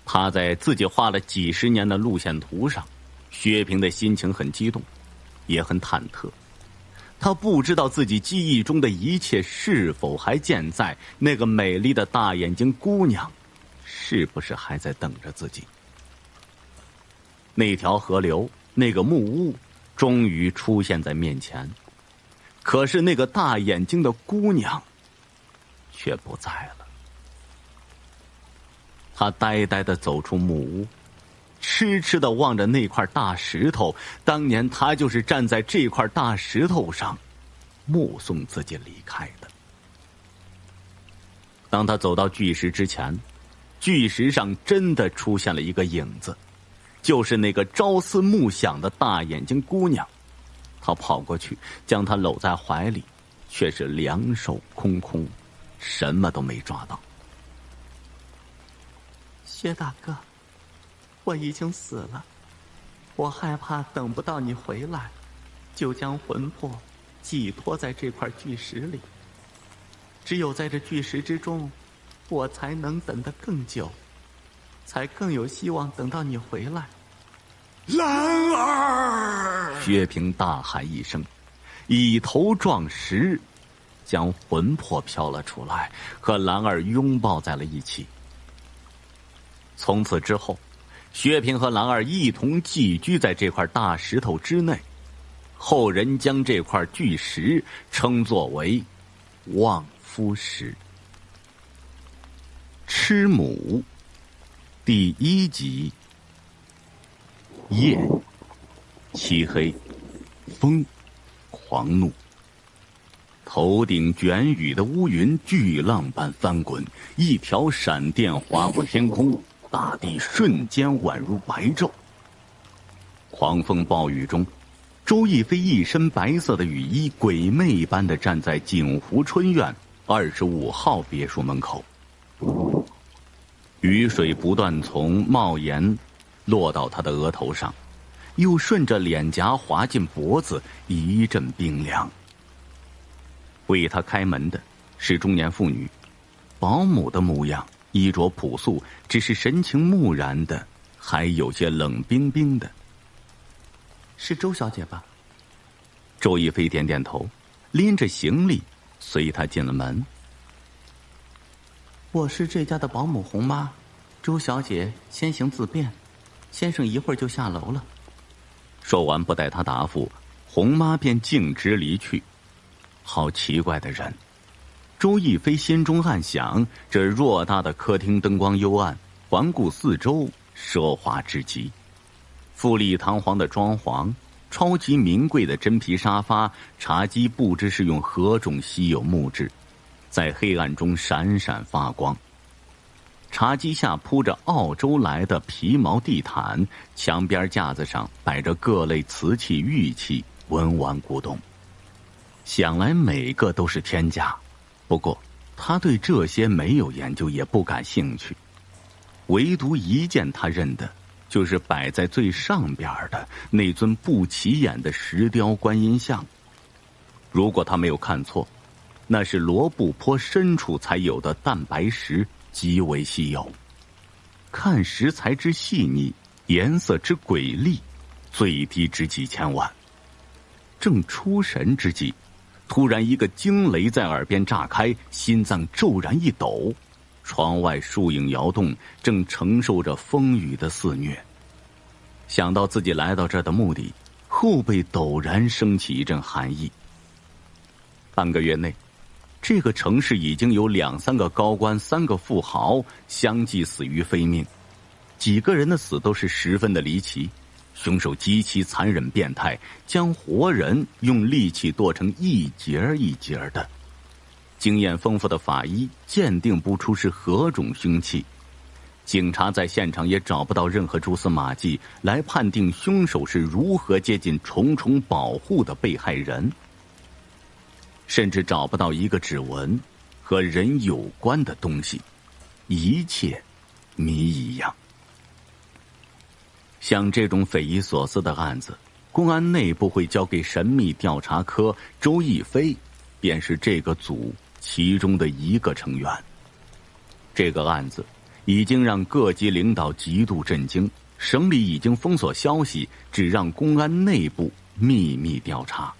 他在自己画了几十年的路线图上，薛平的心情很激动，也很忐忑。他不知道自己记忆中的一切是否还健在，那个美丽的大眼睛姑娘是不是还在等着自己。那条河流，那个木屋终于出现在面前，可是那个大眼睛的姑娘却不在了。他呆呆地走出木屋，痴痴地望着那块大石头，当年他就是站在这块大石头上目送自己离开的。当他走到巨石之前，巨石上真的出现了一个影子，就是那个朝思暮想的大眼睛姑娘。他跑过去将她搂在怀里，却是两手空空，什么都没抓到。薛大哥，我已经死了，我害怕等不到你回来，就将魂魄寄托在这块巨石里。只有在这巨石之中，我才能等得更久，才更有希望等到你回来。兰儿！薛平大喊一声，以头撞石，将魂魄飘了出来，和兰儿拥抱在了一起。从此之后，薛平和兰儿一同寄居在这块大石头之内，后人将这块巨石称作为望夫石。吃母第1集。夜，漆黑，风，狂怒。头顶卷雨的乌云巨浪般翻滚，一条闪电划过天空，大地瞬间宛如白昼。狂风暴雨中，周亦飞一身白色的雨衣，鬼魅般地站在景湖春苑25号别墅门口。雨水不断从帽檐落到他的额头上，又顺着脸颊滑进脖子，一阵冰凉。为他开门的是中年妇女，保姆的模样，衣着朴素，只是神情木然的，还有些冷冰冰的。是周小姐吧？周亦飞点点头，拎着行李随他进了门。我是这家的保姆红妈，周小姐先行自便，先生一会儿就下楼了。说完不待他答复，红妈便径直离去。好奇怪的人。周亦飞心中暗想，这偌大的客厅灯光幽暗，环顾四周奢华至极，富丽堂皇的装潢，超级名贵的真皮沙发，茶几不知是用何种稀有木质，在黑暗中闪闪发光。茶几下铺着澳洲来的皮毛地毯，墙边架子上摆着各类瓷器玉器，文玩古董，想来每个都是天价。不过他对这些没有研究，也不感兴趣，唯独一件他认得，就是摆在最上边的那尊不起眼的石雕观音像。如果他没有看错，那是罗布泊深处才有的蛋白石，极为稀有。看石材之细腻，颜色之瑰丽，最低值几千万。正出神之际，突然一个惊雷在耳边炸开，心脏骤然一抖。窗外树影摇动，正承受着风雨的肆虐。想到自己来到这儿的目的，后背陡然升起一阵寒意。半个月内，这个城市已经有2-3个高官、3个富豪相继死于非命，几个人的死都是十分的离奇，凶手极其残忍变态，将活人用利器剁成一节一节的。经验丰富的法医鉴定不出是何种凶器，警察在现场也找不到任何蛛丝马迹来判定凶手是如何接近重重保护的被害人，甚至找不到一个指纹和人有关的东西，一切谜一样。像这种匪夷所思的案子，公安内部会交给神秘调查科，周逸飞便是这个组其中的一个成员。这个案子已经让各级领导极度震惊，省里已经封锁消息，只让公安内部秘密调查。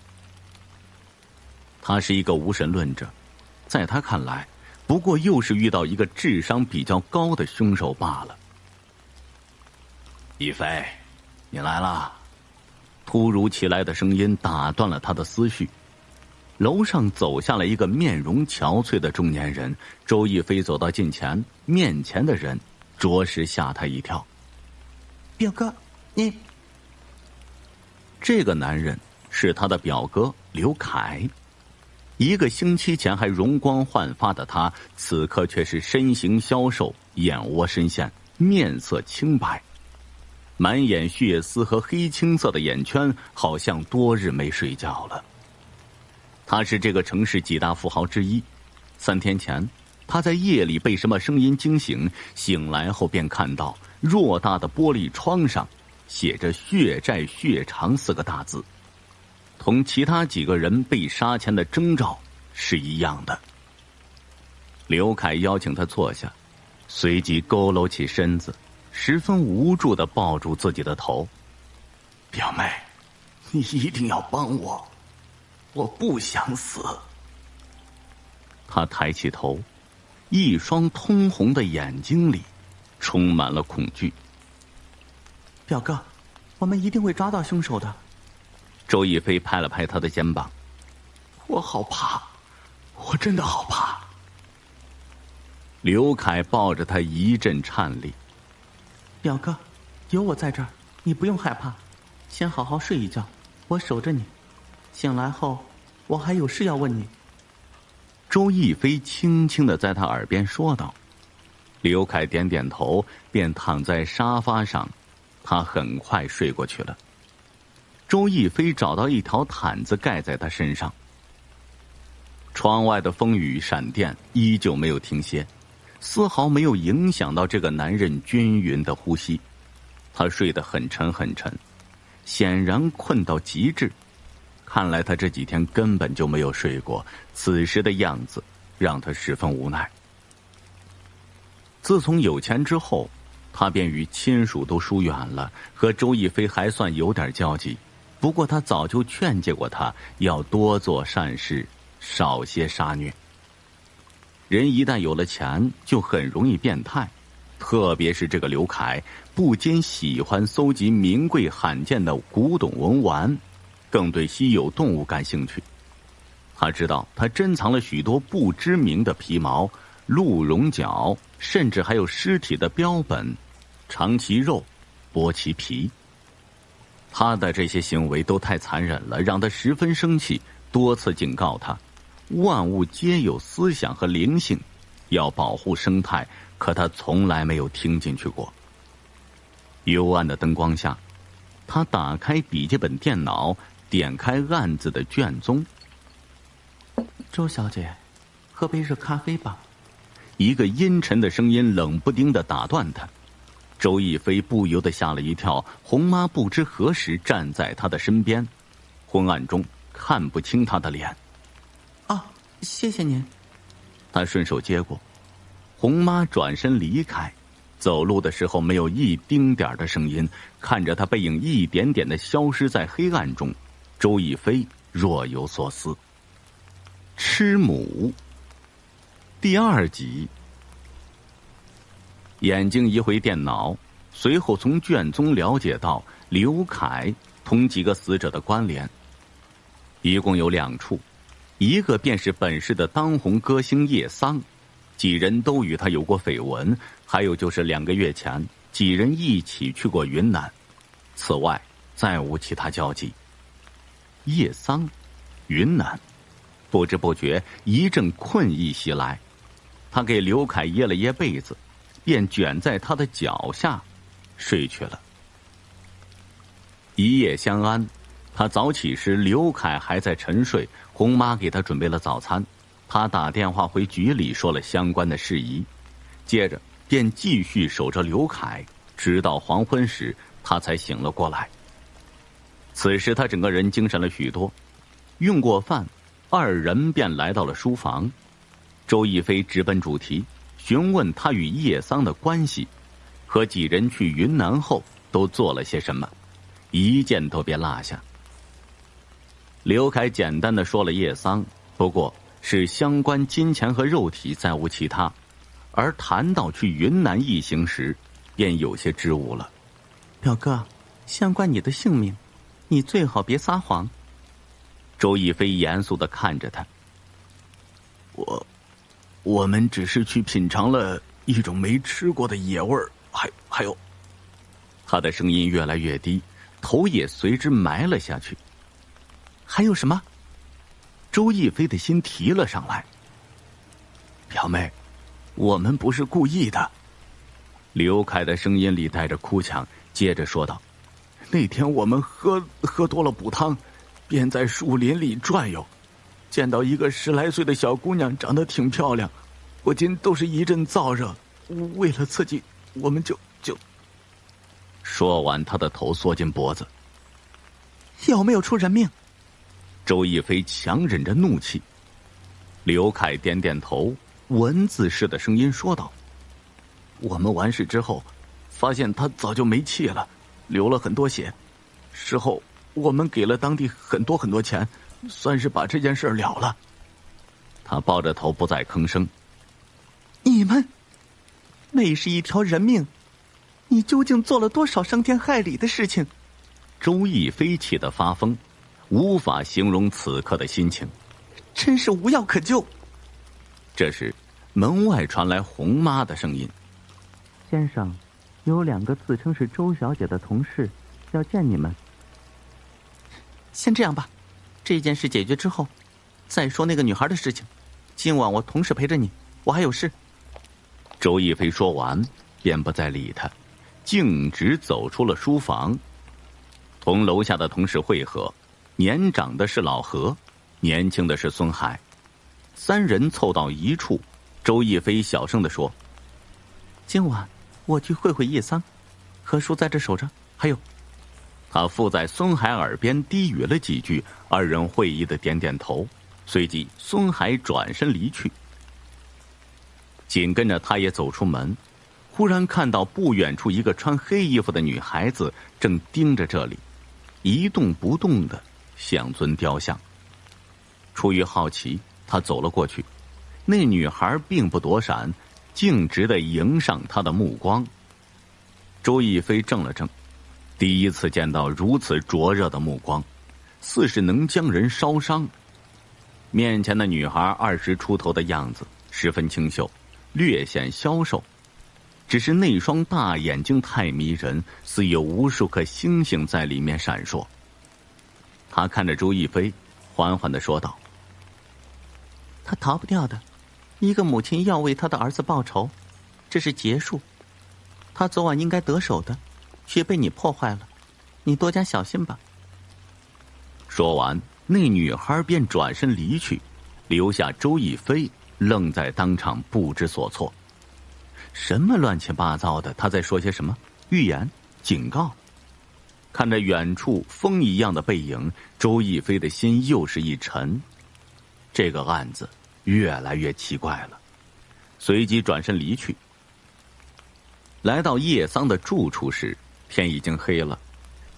他是一个无神论者，在他看来，不过又是遇到一个智商比较高的凶手罢了。逸飞，你来了！突如其来的声音打断了他的思绪。楼上走下来一个面容憔悴的中年人，周逸飞走到近前，面前的人着实吓他一跳。表哥，你……这个男人是他的表哥刘凯。1个星期前还容光焕发的他，此刻却是身形消瘦，眼窝深陷，面色清白，满眼血丝和黑青色的眼圈，好像多日没睡觉了。他是这个城市几大富豪之一。3天前，他在夜里被什么声音惊醒，醒来后便看到偌大的玻璃窗上写着“血债血偿”4个大字，同其他几个人被杀前的征兆是一样的。刘凯邀请他坐下，随即佝偻起身子，十分无助地抱住自己的头。表妹，你一定要帮我，我不想死。他抬起头，一双通红的眼睛里充满了恐惧。表哥，我们一定会抓到凶手的。周逸飞拍了拍他的肩膀。我好怕，我真的好怕。刘凯抱着他一阵颤栗。表哥，有我在这儿，你不用害怕，先好好睡一觉，我守着你。醒来后，我还有事要问你。周逸飞轻轻地在他耳边说道。刘凯点点头，便躺在沙发上，他很快睡过去了。周逸飞找到一条毯子盖在他身上。窗外的风雨闪电依旧没有停歇，丝毫没有影响到这个男人均匀的呼吸。他睡得很沉很沉，显然困到极致。看来他这几天根本就没有睡过，此时的样子让他十分无奈。自从有钱之后，他便与亲属都疏远了，和周逸飞还算有点交集。不过他早就劝诫过他要多做善事，少些杀虐。人一旦有了钱，就很容易变态，特别是这个刘凯，不仅喜欢搜集名贵罕见的古董文玩，更对稀有动物感兴趣。他知道他珍藏了许多不知名的皮毛、鹿茸角，甚至还有尸体的标本，尝其肉，剥其皮。他的这些行为都太残忍了，让他十分生气，多次警告他，万物皆有思想和灵性，要保护生态，可他从来没有听进去过。幽暗的灯光下，他打开笔记本电脑，点开案子的卷宗。周小姐，喝杯热咖啡吧。一个阴沉的声音冷不丁地打断他。周逸飞不由得吓了一跳，红妈不知何时站在他的身边，昏暗中看不清他的脸。啊，谢谢您。他顺手接过。红妈转身离开，走路的时候没有一丁点的声音，看着他背影一点点的消失在黑暗中，周逸飞若有所思。吃母第2集。眼睛移回电脑，随后从卷宗了解到刘凯同几个死者的关联，一共有2处，一个便是本市的当红歌星叶桑，几人都与他有过绯闻，还有就是2个月前几人一起去过云南，此外再无其他交集。叶桑，云南，不知不觉一阵困意袭来，他给刘凯掖了掖被子，便卷在他的脚下睡去了。一夜相安，他早起时，刘凯还在沉睡，红妈给他准备了早餐，他打电话回局里说了相关的事宜，接着便继续守着刘凯，直到黄昏时他才醒了过来。此时他整个人精神了许多，用过饭，2人便来到了书房。周亦菲直奔主题，询问他与叶桑的关系，和几人去云南后都做了些什么，一件都别落下。刘凯简单的说了叶桑，不过是相关金钱和肉体，再无其他，而谈到去云南一行时，便有些支吾了。表哥，相关你的性命，你最好别撒谎。周亦菲严肃的看着他。我们只是去品尝了一种没吃过的野味儿，还有，他的声音越来越低，头也随之埋了下去。还有什么？周亦菲的心提了上来。表妹，我们不是故意的。刘凯的声音里带着哭腔，接着说道：那天我们喝多了补汤，便在树林里转悠，见到一个10来岁的小姑娘，长得挺漂亮，不禁都是一阵燥热。为了刺激，我们就……说完，他的头缩进脖子。有没有出人命？周亦菲强忍着怒气。刘凯点点头，文字式的声音说道：我们完事之后，发现他早就没气了，流了很多血。事后我们给了当地很多钱，算是把这件事了了。他抱着头不再吭声。你们，那是一条人命，你究竟做了多少伤天害理的事情？周亦菲气得发疯，无法形容此刻的心情，真是无药可救。这时门外传来洪妈的声音：先生，有2个自称是周小姐的同事要见你们。先这样吧，这件事解决之后再说那个女孩的事情，今晚我同事陪着你，我还有事。周亦菲说完便不再理他，径直走出了书房，同楼下的同事会合。年长的是老何，年轻的是孙海，3人凑到一处。周亦菲小声地说：今晚我去会叶桑，何叔在这守着，还有。他附在孙海耳边低语了几句，2人会意的点点头，随即孙海转身离去。紧跟着他也走出门，忽然看到不远处一个穿黑衣服的女孩子正盯着这里，一动不动的像尊雕像。出于好奇，他走了过去，那女孩并不躲闪，径直的迎上他的目光。周亦菲怔了怔，第一次见到如此灼热的目光，似是能将人烧伤。面前的女孩20出头的样子，十分清秀，略显消瘦，只是那双大眼睛太迷人，似有无数颗星星在里面闪烁。他看着周亦菲，缓缓地说道：他逃不掉的，一个母亲要为他的儿子报仇，这是结束。他昨晚应该得手的，却被你破坏了，你多加小心吧。说完，那女孩便转身离去，留下周亦菲愣在当场不知所措。什么乱七八糟的？他在说些什么？预言？警告？看着远处风一样的背影，周亦菲的心又是一沉。这个案子越来越奇怪了，随即转身离去。来到叶桑的住处时，天已经黑了。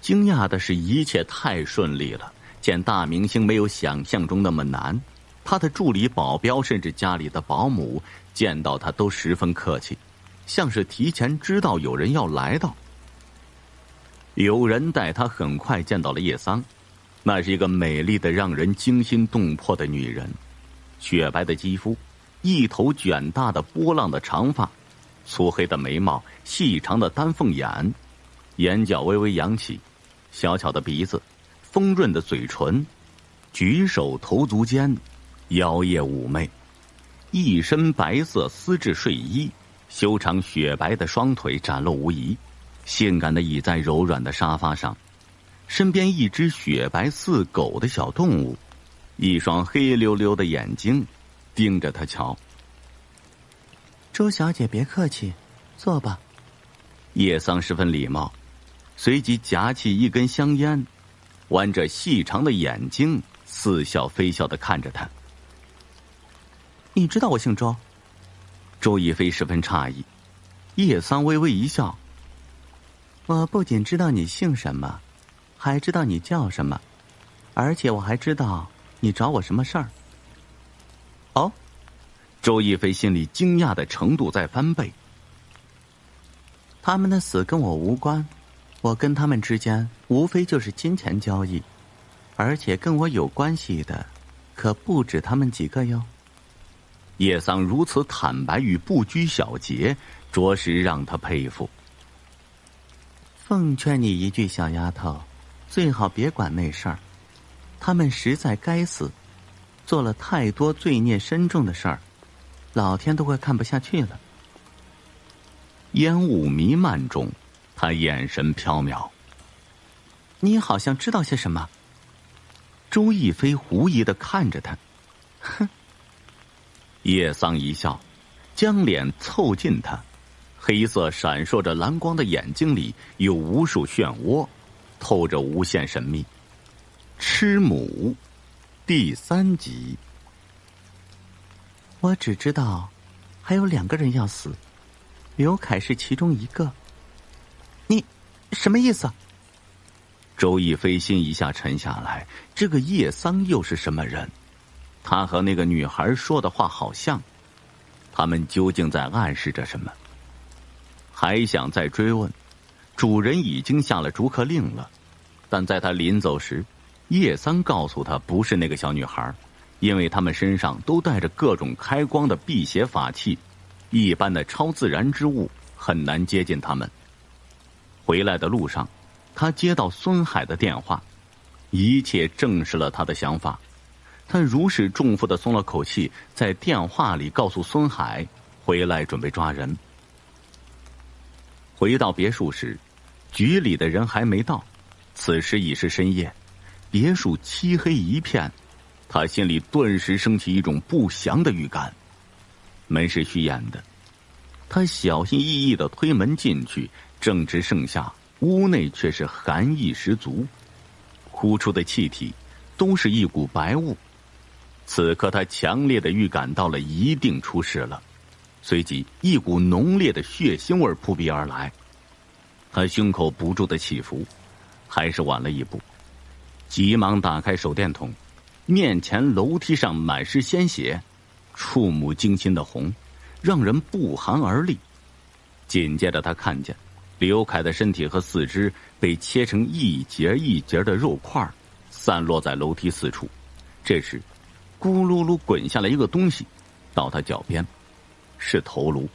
惊讶的是，一切太顺利了，见大明星没有想象中那么难。他的助理、保镖，甚至家里的保姆，见到他都十分客气，像是提前知道有人要来到。有人带他很快见到了叶桑，那是一个美丽的让人惊心动魄的女人，雪白的肌肤，一头卷大的波浪的长发，粗黑的眉毛，细长的丹凤眼，眼角微微扬起，小巧的鼻子，丰润的嘴唇，举手投足间妖冶妩媚，一身白色丝质睡衣，修长雪白的双腿展露无遗，性感的倚在柔软的沙发上，身边一只雪白似狗的小动物，一双黑溜溜的眼睛盯着他瞧。周小姐别客气，坐吧。叶桑十分礼貌，随即夹起一根香烟，弯着细长的眼睛似笑非笑地看着他。你知道我姓周？周亦菲十分诧异。叶桑微微一笑，我不仅知道你姓什么，还知道你叫什么，而且我还知道你找我什么事儿。哦，周亦菲心里惊讶的程度在翻倍。他们的死跟我无关，我跟他们之间无非就是金钱交易，而且跟我有关系的可不止他们几个哟。叶桑如此坦白与不拘小节，着实让他佩服。奉劝你一句，小丫头，最好别管那事儿，他们实在该死，做了太多罪孽深重的事儿，老天都快看不下去了。烟雾弥漫中，他眼神飘渺。你好像知道些什么？周亦菲狐疑地看着他。哼。叶桑一笑，将脸凑近他，黑色闪烁着蓝光的眼睛里有无数漩涡，透着无限神秘。吃母第3集。我只知道还有2个人要死，刘凯是其中一个。你什么意思？周亦菲心一下沉下来，这个叶桑又是什么人？他和那个女孩说的话好像，他们究竟在暗示着什么？还想再追问，主人已经下了逐客令了，但在他临走时，叶桑告诉他不是那个小女孩，因为他们身上都带着各种开光的辟邪法器，一般的超自然之物很难接近他们。回来的路上，他接到孙海的电话，一切证实了他的想法。他如释重负地松了口气，在电话里告诉孙海回来准备抓人。回到别墅时，局里的人还没到，此时已是深夜，别墅漆黑一片，他心里顿时升起一种不祥的预感。门是虚掩的，他小心翼翼地推门进去，正值盛夏，屋内却是寒意十足，呼出的气体都是一股白雾。此刻他强烈的预感到了一定出事了，随即一股浓烈的血腥味扑鼻而来，他胸口不住的起伏，还是晚了一步，急忙打开手电筒，面前楼梯上满是鲜血，触目惊心的红，让人不寒而栗。紧接着他看见刘凯的身体和四肢被切成一节一节的肉块，散落在楼梯四处。这时咕噜噜滚下来一个东西，到他脚边，是头颅。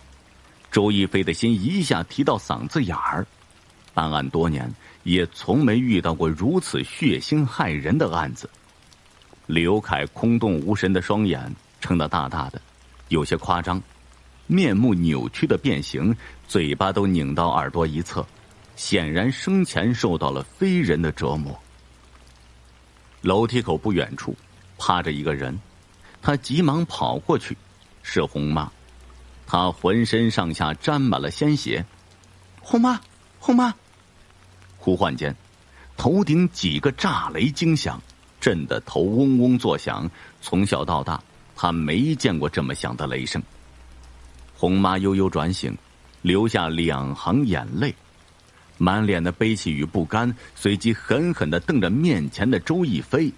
周亦菲的心一下提到嗓子眼儿，办案多年，也从没遇到过如此血腥骇人的案子。刘凯空洞无神的双眼撑得大大的，有些夸张，面目扭曲的变形，嘴巴都拧到耳朵一侧，显然生前受到了非人的折磨。楼梯口不远处趴着一个人，他急忙跑过去，是红妈，她浑身上下沾满了鲜血。红妈，红妈！忽幻间，头顶几个炸雷惊响，震得头嗡嗡作响。从小到大，他没见过这么响的雷声。红妈悠悠转醒，流下2行眼泪，满脸的悲戚与不甘，随即狠狠地瞪着面前的周亦菲。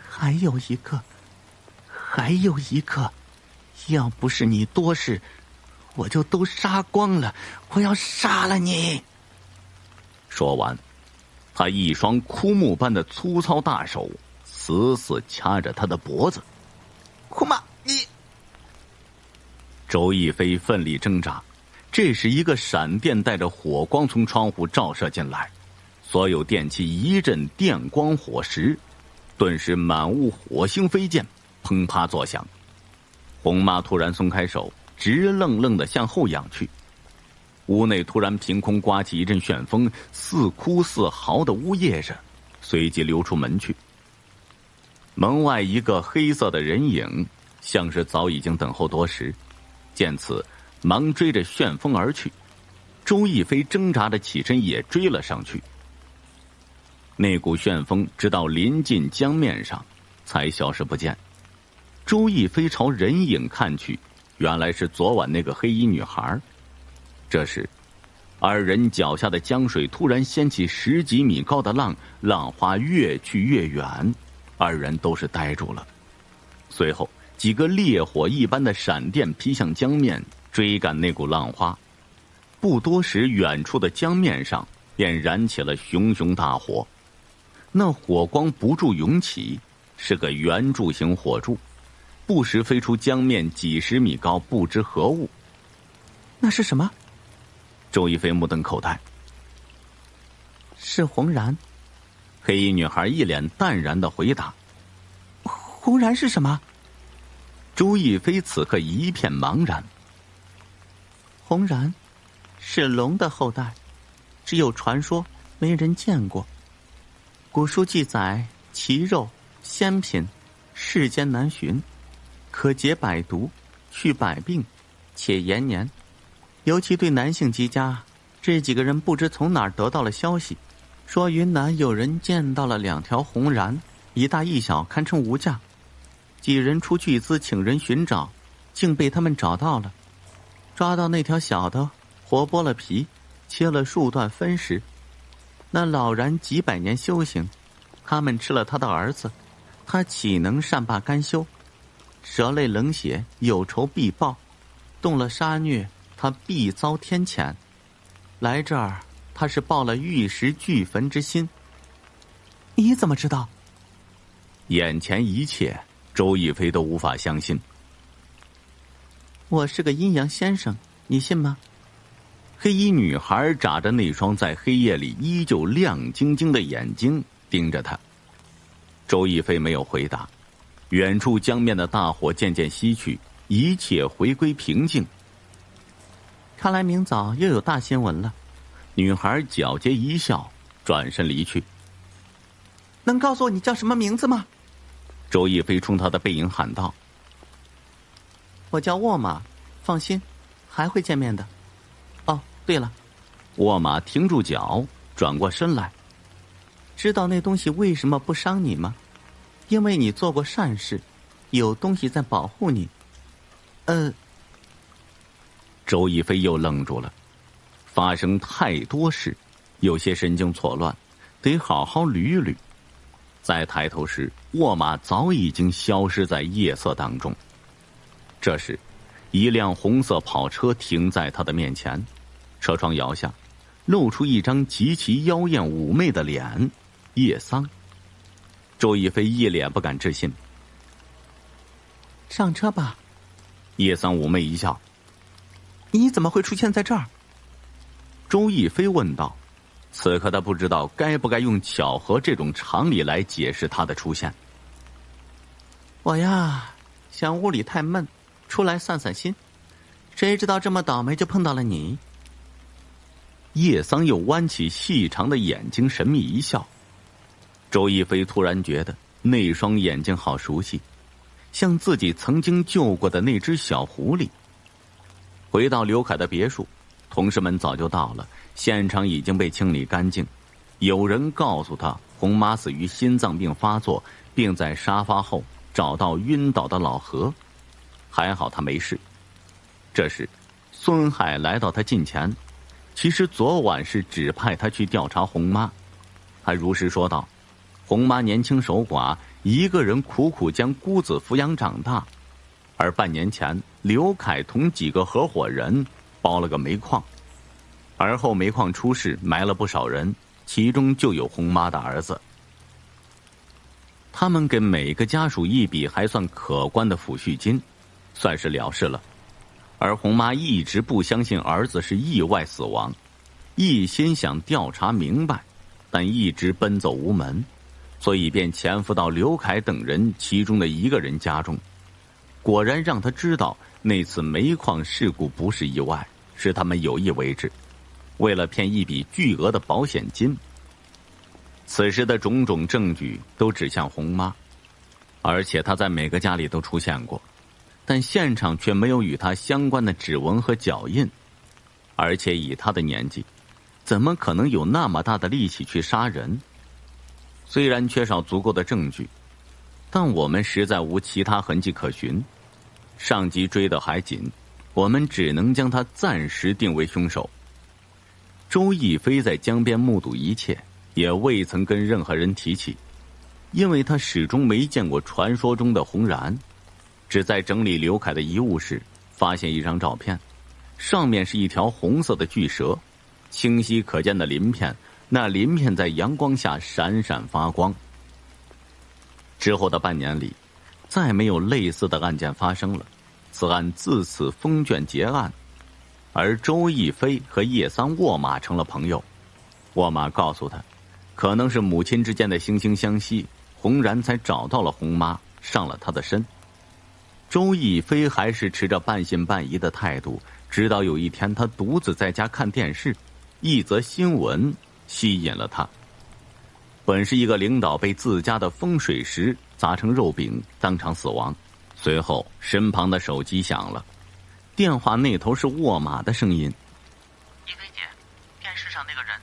还有一个，还有一个，要不是你多事，我就都杀光了，我要杀了你。说完，他一双枯木般的粗糙大手死死掐着他的脖子。姑妈，你……周亦菲奋力挣扎，这时一个闪电带着火光从窗户照射进来，所有电器一阵电光火石，顿时满屋火星飞溅，砰啪作响。红妈突然松开手，直愣愣地向后仰去。屋内突然凭空刮起一阵旋风，似哭似嚎的呜咽着，随即溜出门去。门外一个黑色的人影，像是早已经等候多时，见此忙追着旋风而去。周亦菲挣扎着起身也追了上去。那股旋风直到临近江面上才消失不见。周亦菲朝人影看去，原来是昨晚那个黑衣女孩。这时二人脚下的江水突然掀起10几米高的浪，浪花越去越远，二人都是呆住了。随后几个烈火一般的闪电劈向江面，追赶那股浪花。不多时，远处的江面上便燃起了熊熊大火，那火光不住涌起，是个圆柱形火柱，不时飞出江面几10米高，不知何物。那是什么？周亦菲目瞪口呆。是红燃。黑衣女孩一脸淡然地回答。红燃是什么？周亦菲此刻一片茫然。红燃是龙的后代，只有传说，没人见过。古书记载，其肉鲜品，世间难寻，可解百毒，去百病，且延年。尤其对男性极佳。这几个人不知从哪儿得到了消息，说云南有人见到了2条红髯，一大一小，堪称无价。几人出巨资请人寻找，竟被他们找到了。抓到那条小的，活剥了皮，切了数段分食。那老然几百年修行，他们吃了他的儿子，他岂能善罢甘休？蛇类冷血，有仇必报，动了杀虐，他必遭天谴。来这儿，他是抱了玉石俱焚之心。你怎么知道？眼前一切，周亦菲都无法相信。我是个阴阳先生，你信吗？黑衣女孩眨着那双在黑夜里依旧亮晶晶的眼睛盯着他。周亦菲没有回答。远处江面的大火渐渐熄去，一切回归平静。看来明早又有大新闻了。女孩皎洁一笑，转身离去。能告诉我你叫什么名字吗？周亦菲冲他的背影喊道。我叫沃玛，放心，还会见面的。哦，对了。沃玛停住脚，转过身来。知道那东西为什么不伤你吗？因为你做过善事，有东西在保护你。周亦菲又愣住了。发生太多事，有些神经错乱，得好好捋捋。再抬头时，沃玛早已经消失在夜色当中。这时，一辆红色跑车停在他的面前，车窗摇下，露出一张极其妖艳妩媚的脸，叶桑。周亦菲一脸不敢置信。上车吧。叶桑妩媚一笑。你怎么会出现在这儿？周亦菲问道。此刻他不知道该不该用巧合这种常理来解释他的出现。我呀，想屋里太闷，出来散散心，谁知道这么倒霉就碰到了你。叶桑又弯起细长的眼睛，神秘一笑。周亦菲突然觉得那双眼睛好熟悉，像自己曾经救过的那只小狐狸。回到刘凯的别墅，同事们早就到了，现场已经被清理干净。有人告诉他，红妈死于心脏病发作，并在沙发后找到晕倒的老何，还好他没事。这时，孙海来到他近前，其实昨晚是指派他去调查红妈。他如实说道，红妈年轻守寡，一个人苦苦将姑子抚养长大，而半年前刘凯同几个合伙人包了个煤矿，而后煤矿出事，埋了不少人，其中就有红妈的儿子。他们给每个家属一笔还算可观的抚恤金，算是了事了。而红妈一直不相信儿子是意外死亡，一心想调查明白，但一直奔走无门，所以便潜伏到刘凯等人其中的一个人家中。果然让他知道那次煤矿事故不是意外，是他们有意为之，为了骗一笔巨额的保险金。此时的种种证据都指向红妈，而且她在每个家里都出现过，但现场却没有与她相关的指纹和脚印。而且以她的年纪，怎么可能有那么大的力气去杀人？虽然缺少足够的证据，但我们实在无其他痕迹可循。上级追得还紧，我们只能将他暂时定为凶手。周逸飞在江边目睹一切，也未曾跟任何人提起，因为他始终没见过传说中的红髯。只在整理刘凯的遗物时，发现一张照片，上面是一条红色的巨蛇，清晰可见的鳞片，那鳞片在阳光下闪闪发光。之后的半年里，再没有类似的案件发生了，此案自此封卷结案。而周逸飞和叶桑卧马成了朋友，卧马告诉他，可能是母亲之间的惺惺相惜，红髯才找到了红妈，上了他的身。周逸飞还是持着半信半疑的态度，直到有一天他独自在家看电视，一则新闻吸引了他。本是一个领导被自家的风水石砸成肉饼，当场死亡。随后身旁的手机响了，电话那头是卧马的声音：逸飞姐，电视上那个人